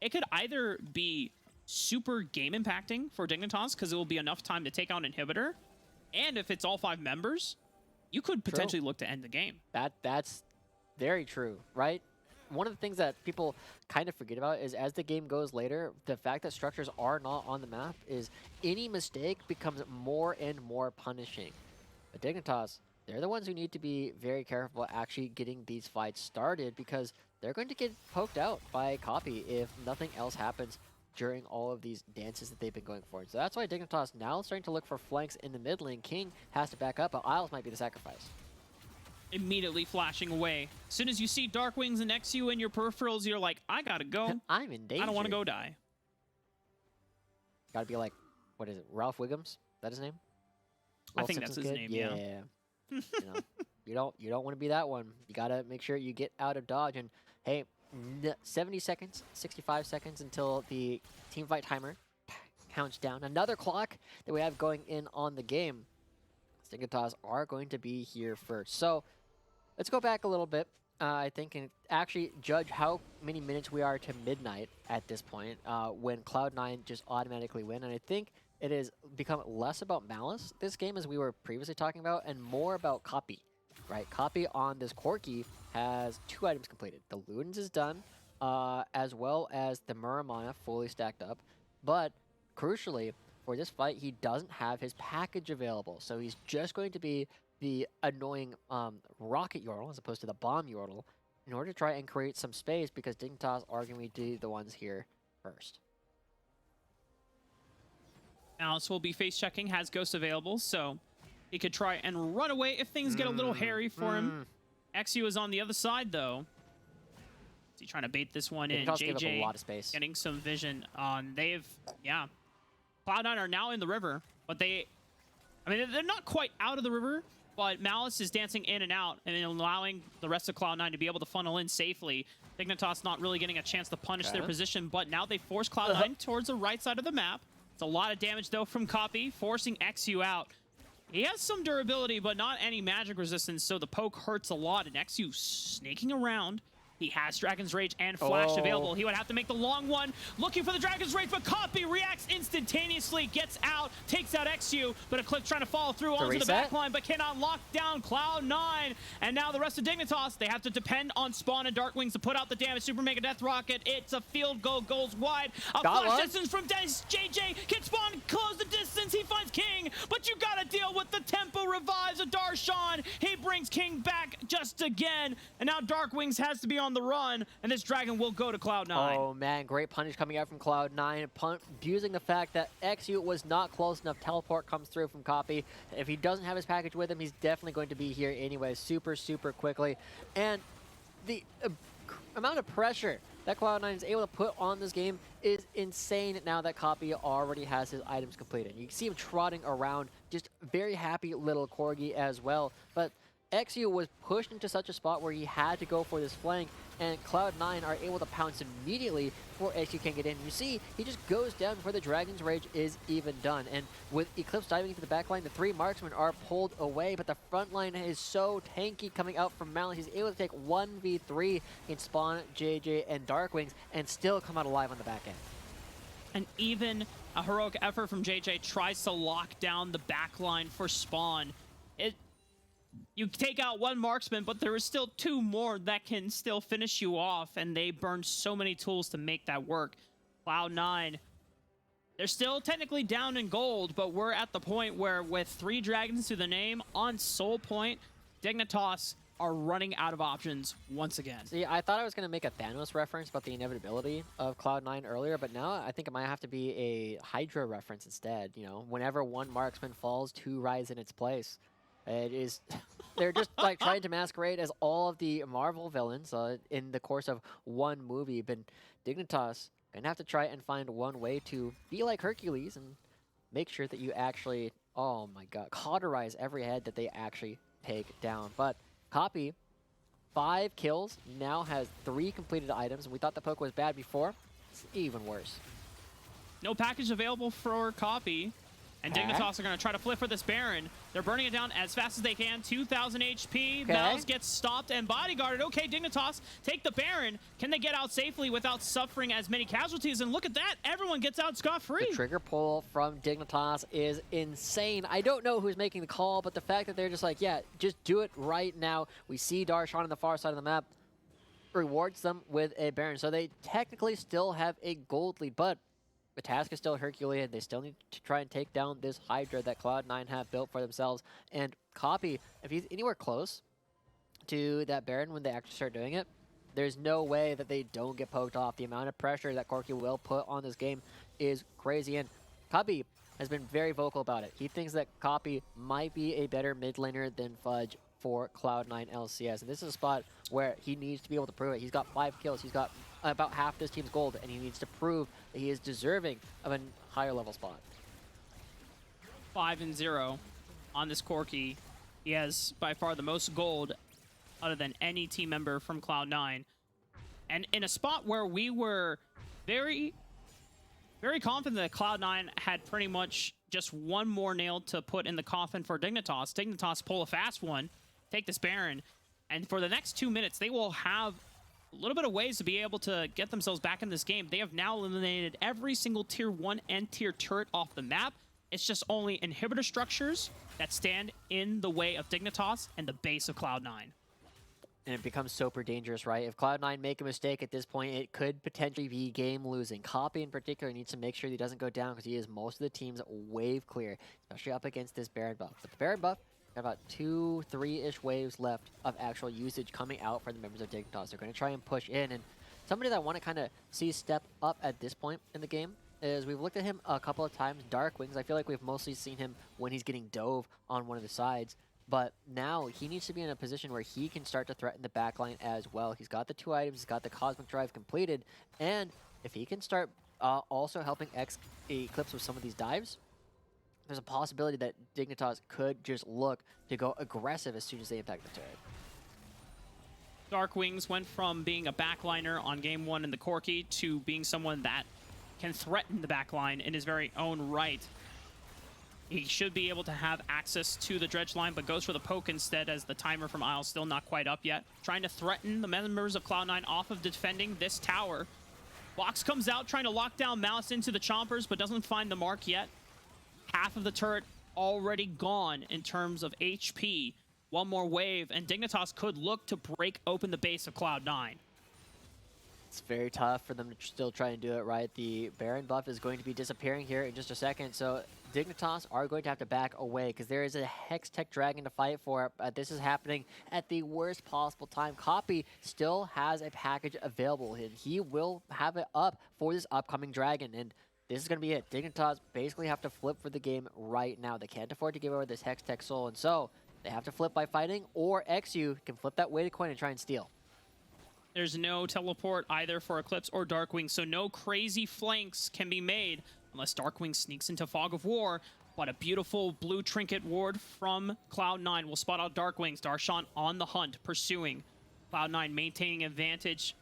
it could either be super game impacting for Dignitas because it will be enough time to take out an inhibitor, and if it's all 5 members, you could potentially look to end the game.
That's very true, right? One of the things that people kind of forget about is as the game goes later, the fact that structures are not on the map is any mistake becomes more and more punishing. But Dignitas, they're the ones who need to be very careful actually getting these fights started because they're going to get poked out by Copy if nothing else happens during all of these dances that they've been going for. So that's why Dignitas now starting to look for flanks in the mid lane. King has to back up, but Isles might be the sacrifice.
Immediately flashing away. As soon as you see Darkwings next to you in your peripherals, you're like, I gotta go.
I'm in danger.
I don't want to go die.
Gotta be like, what is it, Ralph Wiggums? Is that his name?
I think that's his name, yeah.
You don't want to be that one. You gotta make sure you get out of dodge. And hey, 70 seconds, 65 seconds until the team fight timer counts down. Another clock that we have going in on the game. Dignitas are going to be here first. So let's go back a little bit, I think, and actually judge how many minutes we are to midnight at this point when Cloud9 just automatically win. And I think it has become less about Malice this game, as we were previously talking about, and more about Copy. Right, Copy on this Corki has 2 items completed. The Ludens is done, as well as the Muramana fully stacked up. But crucially, for this fight, he doesn't have his package available. So he's just going to be the annoying rocket Yordle as opposed to the bomb Yordle in order to try and create some space because Dignitas are going to be the ones here first.
Alice will be face checking, has Ghost available, so he could try and run away if things get a little hairy for him. XU is on the other side, though. Is he trying to bait this one in?
Dignitas gave up
JJ
a lot of space.
getting some vision on. Cloud9 are now in the river, but they're not quite out of the river, but Malice is dancing in and out and allowing the rest of Cloud9 to be able to funnel in safely. Dignitas not really getting a chance to punish their position, but now they force Cloud9 towards the right side of the map. It's a lot of damage, though, from Copy, forcing XU out. He has some durability, but not any magic resistance, so the poke hurts a lot, and XU snaking around. He has Dragon's Rage and Flash available. He would have to make the long one, looking for the Dragon's Rage, but Copy reacts instantaneously, gets out, takes out XU, but Eclipse trying to follow through onto the backline, but cannot lock down Cloud9. And now the rest of Dignitas, they have to depend on Spawn and Darkwings to put out the damage. Super Mega Death Rocket, it's a field goal, goes wide. A flash distance from Dennis. JJ can Spawn close the distance. He finds King, but you gotta deal with the tempo revives of Darshan. He brings King back just again, and now Darkwings has to be on the run, and this dragon will go to Cloud9.
Oh man, great punish coming out from Cloud9, abusing the fact that XU was not close enough. Teleport comes through from Copy. If he doesn't have his package with him, he's definitely going to be here anyway, super quickly. And the amount of pressure that Cloud9 is able to put on this game is insane now that Copy already has his items completed. You can see him trotting around, just very happy little Corgi as well. But XU was pushed into such a spot where he had to go for this flank, and Cloud9 are able to pounce immediately before XU can get in. You see, he just goes down before the Dragon's Rage is even done. And with Eclipse diving into the backline, the 3 marksmen are pulled away, but the front line is so tanky coming out from Malice. He's able to take 1v3 in Spawn, JJ, and Darkwings, and still come out alive on the back end.
And even a heroic effort from JJ tries to lock down the backline for Spawn. You take out 1 marksman, but there is still 2 more that can still finish you off, and they burn so many tools to make that work. Cloud9 They're still technically down in gold, but we're at the point where with 3 dragons to the name on Soul Point, Dignitas are running out of options once again.
See, I thought I was going to make a Thanos reference about the inevitability of Cloud9 earlier, but now I think it might have to be a Hydra reference instead. You know, whenever one marksman falls, 2 rise in its place. It is, they're just like trying to masquerade as all of the Marvel villains in the course of one movie, but Dignitas gonna have to try and find one way to be like Hercules and make sure that you actually, oh my god, cauterize every head that they actually take down. But Copy, 5 kills, now has 3 completed items, and we thought the poke was bad before. It's even worse.
No package available for Copy. And Dignitas are going to try to flip for this Baron. They're burning it down as fast as they can. 2,000 HP.
Okay.
Mouse gets stopped and bodyguarded. Okay, Dignitas take the Baron. Can they get out safely without suffering as many casualties? And look at that. Everyone gets out scot-free.
The trigger pull from Dignitas is insane. I don't know who's making the call, but the fact that they're just like, yeah, just do it right now. We see Darshan on the far side of the map. Rewards them with a Baron. So they technically still have a gold lead, but the task is still Herculean. They still need to try and take down this Hydra that Cloud9 have built for themselves. And Copy, if he's anywhere close to that Baron when they actually start doing it, there's no way that they don't get poked off. The amount of pressure that Corki will put on this game is crazy. And Copy has been very vocal about it. He thinks that Copy might be a better mid laner than Fudge for Cloud9 LCS. And this is a spot where he needs to be able to prove it. He's got 5 kills. He's got about half this team's gold, and he needs to prove that he is deserving of a higher level spot.
5-0 on this Corki. He has by far the most gold other than any team member from Cloud9. And in a spot where we were very, very confident that Cloud9 had pretty much just one more nail to put in the coffin for Dignitas. Dignitas pull a fast one, take this Baron, and for the next 2 minutes, they will have a little bit of ways to be able to get themselves back in this game. They have now eliminated every single tier 1 and tier turret off the map. It's just only inhibitor structures that stand in the way of Dignitas and the base of Cloud9.
And it becomes super dangerous, right? If Cloud9 make a mistake at this point, it could potentially be game losing. Copy in particular needs to make sure he doesn't go down because he is most of the team's wave clear, especially up against this Baron buff. But the Baron buff, got about 2-3-ish waves left of actual usage coming out for the members of Dignitas. They're going to try and push in, and somebody that I want to kind of see step up at this point in the game is we've looked at him a couple of times. Dark Wings, I feel like we've mostly seen him when he's getting dove on one of the sides. But now he needs to be in a position where he can start to threaten the backline as well. He's got the 2 items, he's got the Cosmic Drive completed, and if he can start also helping Eclipse with some of these dives, there's a possibility that Dignitas could just look to go aggressive as soon as they impact the turret.
Dark Wings went from being a backliner on game 1 in the Corki to being someone that can threaten the backline in his very own right. He should be able to have access to the dredge line, but goes for the poke instead as the timer from Isle still not quite up yet. Trying to threaten the members of Cloud9 off of defending this tower. Box comes out trying to lock down Malice into the chompers, but doesn't find the mark yet. Half of the turret already gone in terms of HP. One more wave, and Dignitas could look to break open the base of Cloud9.
It's very tough for them to still try and do it right. The Baron buff is going to be disappearing here in just a second, so Dignitas are going to have to back away because there is a Hex Tech Dragon to fight for. This is happening at the worst possible time. Copy still has a package available, and he will have it up for this upcoming Dragon, and this is going to be it. Dignitas basically have to flip for the game right now. They can't afford to give over this Hex Tech Soul, and so they have to flip by fighting, or XU can flip that weighted coin and try and steal.
There's no teleport either for Eclipse or Darkwing, so no crazy flanks can be made unless Darkwing sneaks into Fog of War. But a beautiful blue trinket ward from Cloud9 will spot out Darkwings. Darshan on the hunt, pursuing. Cloud9 maintaining advantage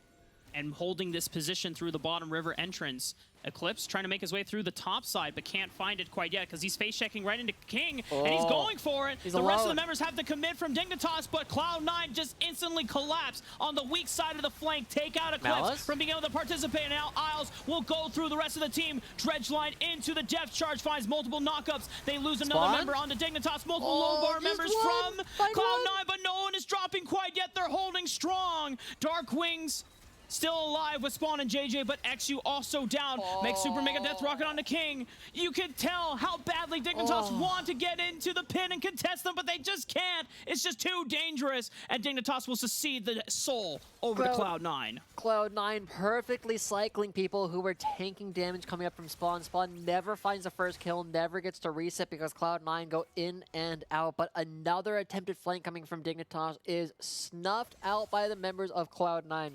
and holding this position through the bottom river entrance. Eclipse trying to make his way through the top side, but can't find it quite yet because he's face-checking right into King, and he's going for it. The rest of the members have to commit from Dignitas, but Cloud9 just instantly collapse on the weak side of the flank. Take out Eclipse from being able to participate. Now Isles will go through the rest of the team. Dredge line into the depth charge, finds multiple knockups. They lose another member onto Dignitas. Multiple low bar members from Cloud9, but no one is dropping quite yet. They're holding strong. Dark Wings still alive with Spawn and JJ, but XU also down. Makes Super Mega Death Rocket onto King. You can tell how badly Dignitas want to get into the pin and contest them, but they just can't. It's just too dangerous, and Dignitas will succeed the soul over to Cloud9.
Cloud9 perfectly cycling people who were tanking damage coming up from Spawn. Spawn never finds the first kill, never gets to reset because Cloud9 go in and out, but another attempted flank coming from Dignitas is snuffed out by the members of Cloud9.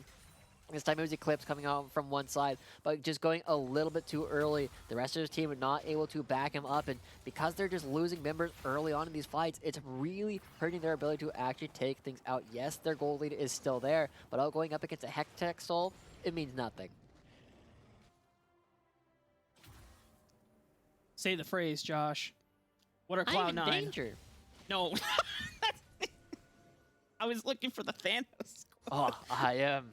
This time it was Eclipse coming out from one side, but just going a little bit too early. The rest of his team were not able to back him up, and because they're just losing members early on in these fights, it's really hurting their ability to actually take things out. Yes, their gold lead is still there, but out going up against a Hectech Soul, it means nothing.
Say the phrase, Josh. What are
I'm in
Cloud9?
danger.
No. I was looking for the Thanos.
Oh, I am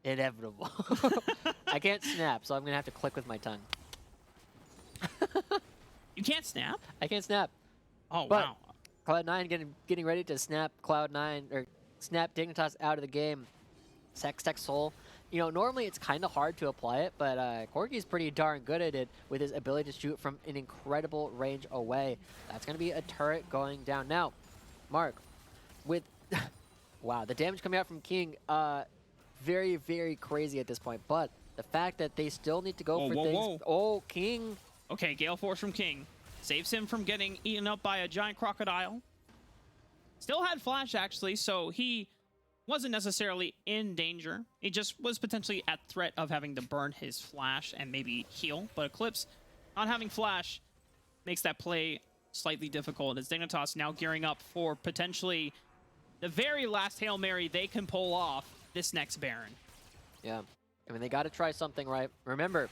inevitable. I can't snap, so I'm gonna have to click with my tongue.
You can't snap?
I can't snap.
Oh,
But
wow.
Cloud9 getting ready to snap Cloud9 or snap Dignitas out of the game. Hectech Soul. You know, normally it's kind of hard to apply it, but Corky's pretty darn good at it with his ability to shoot from an incredible range away. That's going to be a turret going down. Now, Mark, with... wow, the damage coming out from King, very, very crazy at this point. But the fact that they still need to go for things...
Whoa.
Oh, King...
Okay, Gale Force from King. Saves him from getting eaten up by a giant crocodile. Still had Flash, actually, so he wasn't necessarily in danger. He just was potentially at threat of having to burn his Flash and maybe heal. But Eclipse, not having Flash, makes that play slightly difficult, as Dignitas now gearing up for potentially the very last Hail Mary they can pull off this next Baron.
Yeah, I mean, they got to try something, right? Remember,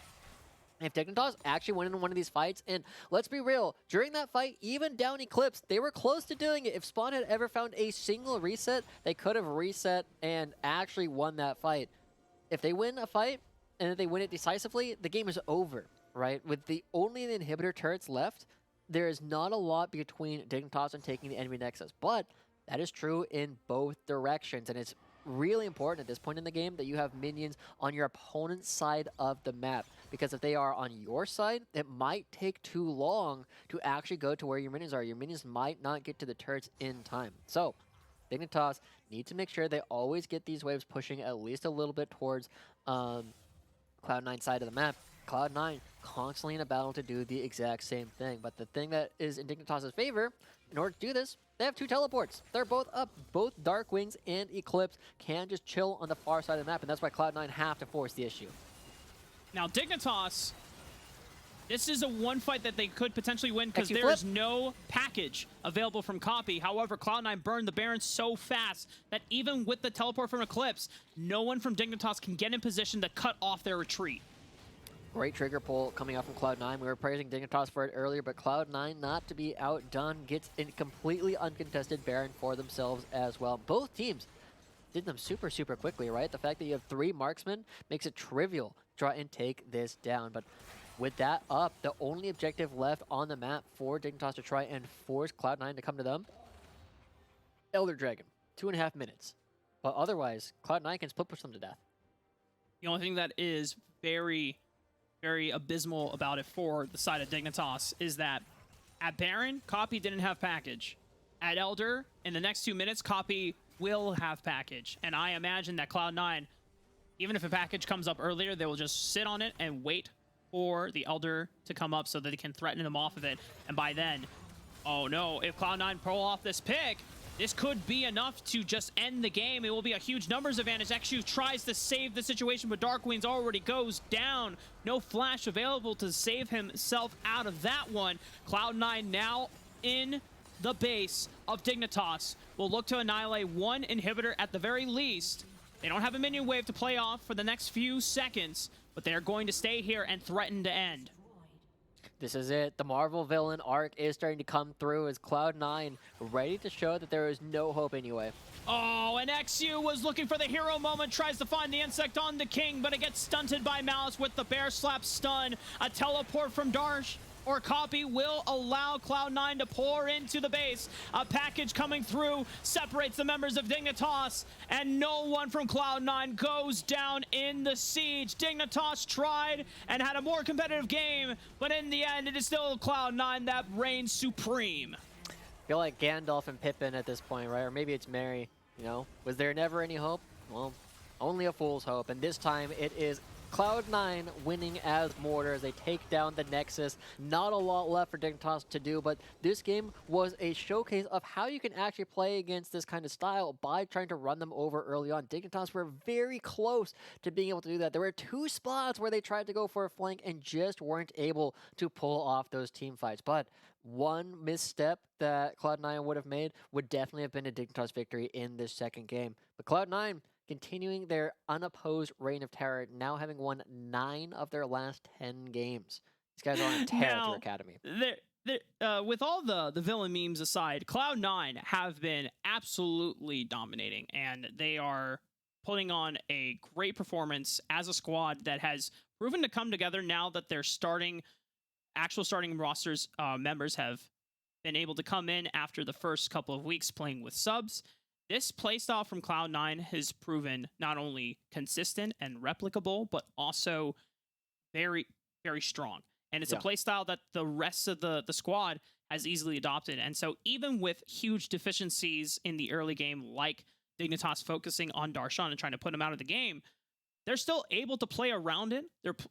if Dignitas actually went in one of these fights, and let's be real, during that fight, even down Eclipse, they were close to doing it. If Spawn had ever found a single reset, they could have reset and actually won that fight. If they win a fight, and if they win it decisively, the game is over, right? With the only inhibitor turrets left, there is not a lot between Dignitas and taking the enemy Nexus, but that is true in both directions, and it's really important at this point in the game that you have minions on your opponent's side of the map, because if they are on your side, it might take too long to actually go to where your minions are. Your minions might not get to the turrets in time. So Dignitas need to make sure they always get these waves pushing at least a little bit towards Cloud9 side of the map. Cloud9 constantly in a battle to do the exact same thing, but the thing that is in Dignitas' favor, in order to do this, they have two teleports. They're both up. Both Dark Wings and Eclipse can just chill on the far side of the map, and that's why Cloud9 have to force the issue.
Now, Dignitas, this is a one fight that they could potentially win because there
flip.
is no package available from Copy. However, Cloud9 burned the Baron so fast that even with the teleport from Eclipse, no one from Dignitas can get in position to cut off their retreat.
Great trigger pull coming out from Cloud9. We were praising Dignitas for it earlier, but Cloud9, not to be outdone, gets a completely uncontested Baron for themselves as well. Both teams did them super, super quickly, right? The fact that you have 3 marksmen makes it trivial to try and take this down. But with that up, the only objective left on the map for Dignitas to try and force Cloud9 to come to them, Elder Dragon, 2.5 minutes. But otherwise, Cloud9 can split push them to death.
The only thing that is very abysmal about it for the side of Dignitas is that at Baron, Copy didn't have package. At Elder, in the next 2 minutes, Copy will have package. And I imagine that Cloud9, even if a package comes up earlier, they will just sit on it and wait for the Elder to come up so that they can threaten them off of it. And by then, oh no, if Cloud9 pull off this pick, this could be enough to just end the game. It will be a huge numbers advantage. XU tries to save the situation, but Dark Wings already goes down. No Flash available to save himself out of that one. Cloud9 now in the base of Dignitas will look to annihilate one inhibitor at the very least. They don't have a minion wave to play off for the next few seconds, but they're going to stay here and threaten to end.
This is it. The Marvel villain arc is starting to come through as Cloud9 ready to show that there is no hope anyway.
Oh, and XU was looking for the hero moment, tries to find the insect on the King, but it gets stunted by Malice with the bear slap stun. A teleport from Darsh. or copy will allow Cloud9 to pour into the base. A package coming through separates the members of Dignitas, and no one from Cloud9 goes down in the siege. Dignitas tried and had a more competitive game, but in the end, it is still Cloud9 that reigns supreme.
I feel like Gandalf and Pippin at this point, right? Or maybe it's Merry, you know? Was there never any hope? Well, only a fool's hope, and this time it is Cloud9 winning as Mortar as they take down the Nexus. Not a lot left for Dignitas to do, but this game was a showcase of how you can actually play against this kind of style by trying to run them over early on. Dignitas were very close to being able to do that. There were 2 spots where they tried to go for a flank and just weren't able to pull off those team fights. But one misstep that Cloud9 would have made would definitely have been a Dignitas victory in this second game. But Cloud9 continuing their unopposed reign of terror, now having won 9 of their last 10 games. These guys are on a tear through Academy.
With all the villain memes aside, Cloud9 have been absolutely dominating, and they are putting on a great performance as a squad that has proven to come together now that their actual starting rosters members have been able to come in after the first couple of weeks playing with subs. This playstyle from Cloud9 has proven not only consistent and replicable, but also very, very strong. And it's a playstyle that the rest of the squad has easily adopted. And so even with huge deficiencies in the early game, like Dignitas focusing on Darshan and trying to put him out of the game, they're still able to play around it.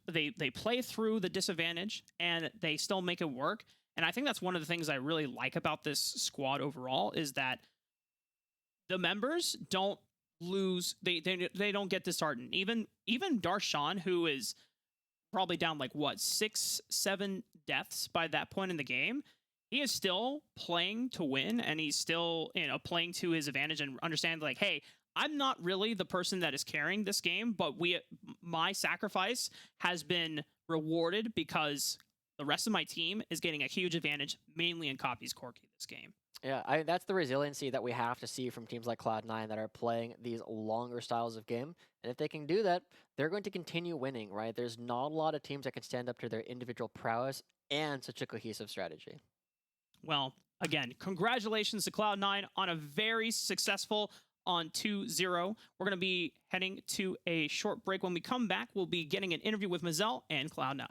They play through the disadvantage, and they still make it work. And I think that's one of the things I really like about this squad overall is that the members don't lose. They don't get disheartened. Even Darshan, who is probably down like what 6-7 deaths by that point in the game, he is still playing to win, and he's still playing to his advantage and understand like, hey, I'm not really the person that is carrying this game, but my sacrifice has been rewarded because the rest of my team is getting a huge advantage, mainly in copies Corki this game.
Yeah, that's the resiliency that we have to see from teams like Cloud9 that are playing these longer styles of game. And if they can do that, they're going to continue winning, right? There's not a lot of teams that can stand up to their individual prowess and such a cohesive strategy.
Well, again, congratulations to Cloud9 on a very successful on 2-0. We're going to be heading to a short break. When we come back, we'll be getting an interview with Mazel and Cloud9.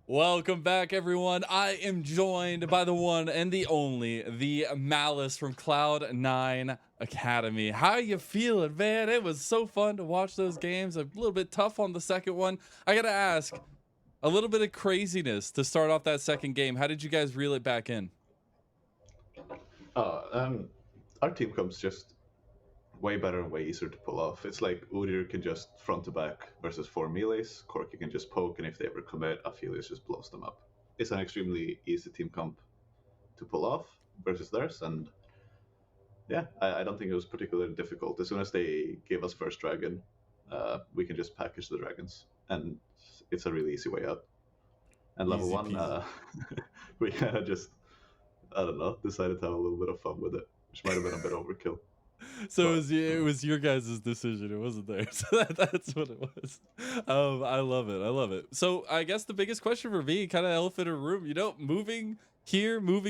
Welcome back, everyone. I am joined by the one and the only, the Malice from Cloud9 Academy. How you feeling, man? It was so fun to watch those games. A little bit tough on the second one. I gotta ask, a little bit of craziness to start off that second game. How did you guys reel it back in?
Our team comes just way better and way easier to pull off. It's like Udyr can just front to back versus 4 melees. Corki can just poke, and if they ever commit, Aphelios just blows them up. It's an extremely easy team comp to pull off versus theirs, and yeah, I don't think it was particularly difficult. As soon as they gave us first dragon, we can just package the dragons, and it's a really easy way out. And level
Easy
one,
peasy.
we kind of just, I don't know, decided to have a little bit of fun with it, which might have been a bit overkill.
So it was your guys' decision. It wasn't theirs. That's what it was. I love it. I love it. So I guess the biggest question for me, kind of elephant in the room, moving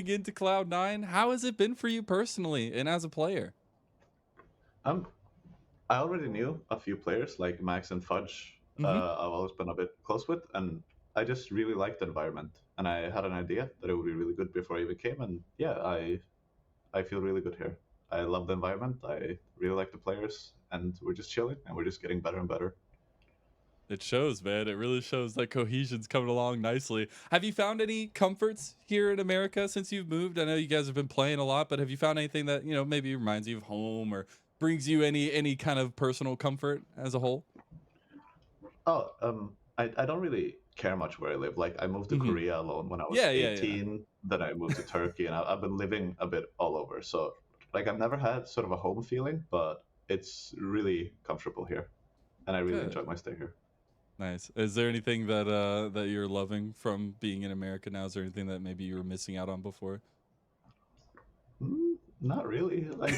into Cloud9, how has it been for you personally and as a player?
I already knew a few players like Max and Fudge. I've always been a bit close with, and I just really liked the environment. And I had an idea that it would be really good before I even came, and yeah, I feel really good here. I love the environment. I really like the players, and we're just chilling, and we're just getting better and better.
It shows, man. It really shows that cohesion's coming along nicely. Have you found any comforts here in America since you've moved? I know you guys have been playing a lot, but have you found anything that, maybe reminds you of home or brings you any kind of personal comfort as a whole?
I don't really care much where I live. Like, I moved to Korea alone when I was
Yeah.
18. Then I moved to Turkey, and I've been living a bit all over. So, like, I've never had sort of a home feeling, but it's really comfortable here, and I really enjoy my stay here.
Nice. Is there anything that you're loving from being in America now? Is there anything that maybe you were missing out on before?
Not really. Like,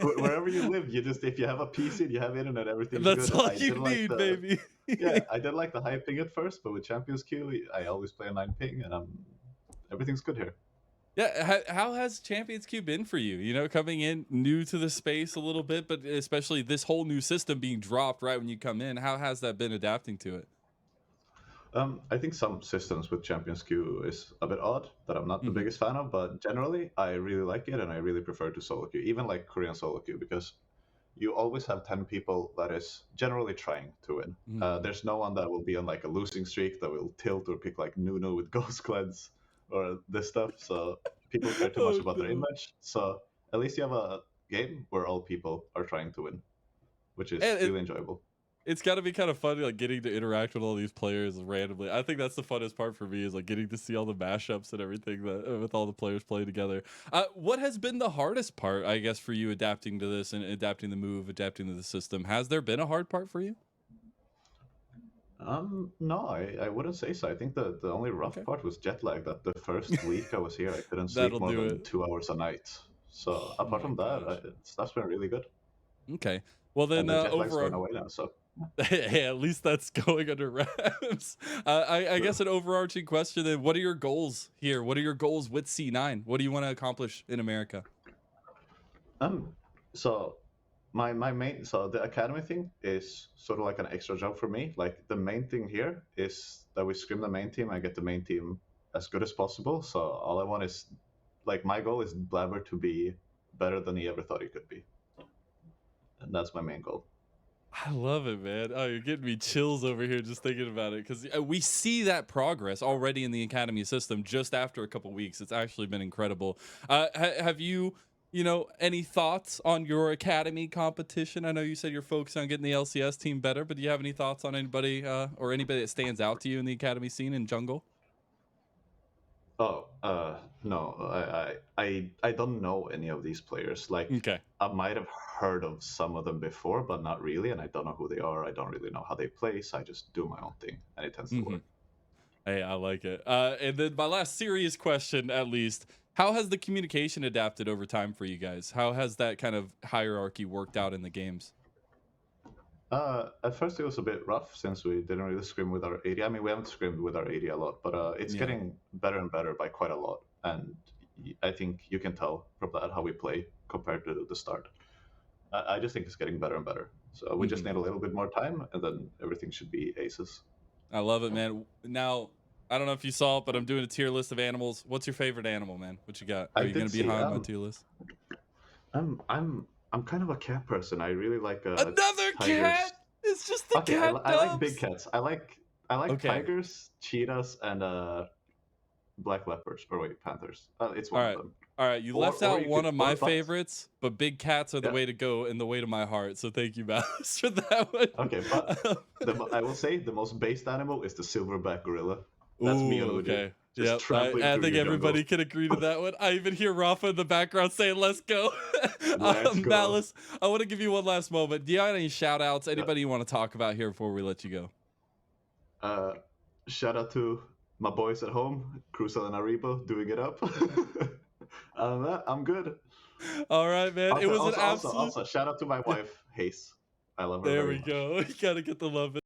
wherever you live, if you have a PC and you have internet, everything's
That's
good.
all you need, baby.
Yeah, I did like the high ping at first, but with Champions Queue, I always play a 9 ping, and everything's good here.
Yeah, how has Champions Queue been for you? Coming in new to the space a little bit, but especially this whole new system being dropped right when you come in. How has that been adapting to it?
I think some systems with Champions Queue is a bit odd that I'm not the biggest fan of, but generally I really like it, and I really prefer to solo queue, even like Korean solo queue, because you always have 10 people that is generally trying to win. There's no one that will be on like a losing streak that will tilt or pick like Nuno with Ghost Cleanse or this stuff. So people care too much about their image. So at least you have a game where all people are trying to win, which is really enjoyable.
It's got to be kind of funny, like getting to interact with all these players randomly. I think that's the funnest part for me, is like getting to see all the mashups and everything that with all the players playing together. What has been the hardest part, I guess, for you adapting to this and adapting the move, adapting to the system? Has there been a hard part for you?
No, I wouldn't say so. I think the only rough part was jet lag. That the first week I was here, I couldn't sleep more than 2 hours a night. So apart from that, stuff's been really good.
Okay. Well then,
and the jet lag's going away now, so.
Hey, at least that's going under wraps. I guess an overarching question then, what are your goals here? What are your goals with C9? What do you want to accomplish in America?
So my main, so the academy thing is sort of like an extra job for me. Like, the main thing here is that we scrim the main team and get the main team as good as possible. So all I want is, like, my goal is Blabber to be better than he ever thought he could be. And that's my main goal.
I love it, man. Oh, you're getting me chills over here just thinking about it, because we see that progress already in the academy system just after a couple weeks. It's actually been incredible. Have you, any thoughts on your academy competition? I know you said you're focused on getting the LCS team better, but do you have any thoughts on anybody or anybody that stands out to you in the academy scene in jungle?
No, I don't know any of these players. Like,
okay.
I might have heard of some of them before, but not really, and I don't know who they are. I don't really know how they play, so I just do my own thing, and it tends to work.
Hey, I like it. And then my last serious question, at least, how has the communication adapted over time for you guys? How has that kind of hierarchy worked out in the games?
At first it was a bit rough since we didn't really scrim with our AD. I mean, we haven't scrimmed with our AD a lot, but it's getting better and better by quite a lot. And I think you can tell from that how we play compared to the start. I just think it's getting better and better. So we just need a little bit more time, and then everything should be aces.
I love it, man. Now, I don't know if you saw it, but I'm doing a tier list of animals. What's your favorite animal, man? What you got? Are
I
you gonna
did
be
see,
high on my tier list?
I'm kind of a cat person. I really like
Another
tigers.
cat. It's just the
Okay,
cat
I like big
dubs.
cats. I like
Okay.
tigers, cheetahs, and black leopards. Or wait, panthers. It's one
All
of
right.
them.
All right, you
Or-
left
or
out
you
one
could-
of my
or- but-
favorites, but big cats are the
Yeah.
way to go and the way to my heart. So thank you, Malice, for that one.
Okay, but I will say the most based animal is the silverback gorilla. That's me
Ooh,
and legit.
okay.
Just
Yep,
trampling
I
through
think
your
everybody
jungle.
can agree to that one. I even hear Rafa in the background saying, "Let's go."
Let's go.
Malice, I want to give you one last moment. Do you have any shout outs? Anybody you want to talk about here before we let you go?
Shout out to my boys at home, Cruzel and Aribo, doing it up. I'm good.
All right, man. It was an absolute.
Also, shout out to my wife, Hayes. I love her
There
very
we
much.
go. You gotta get the love.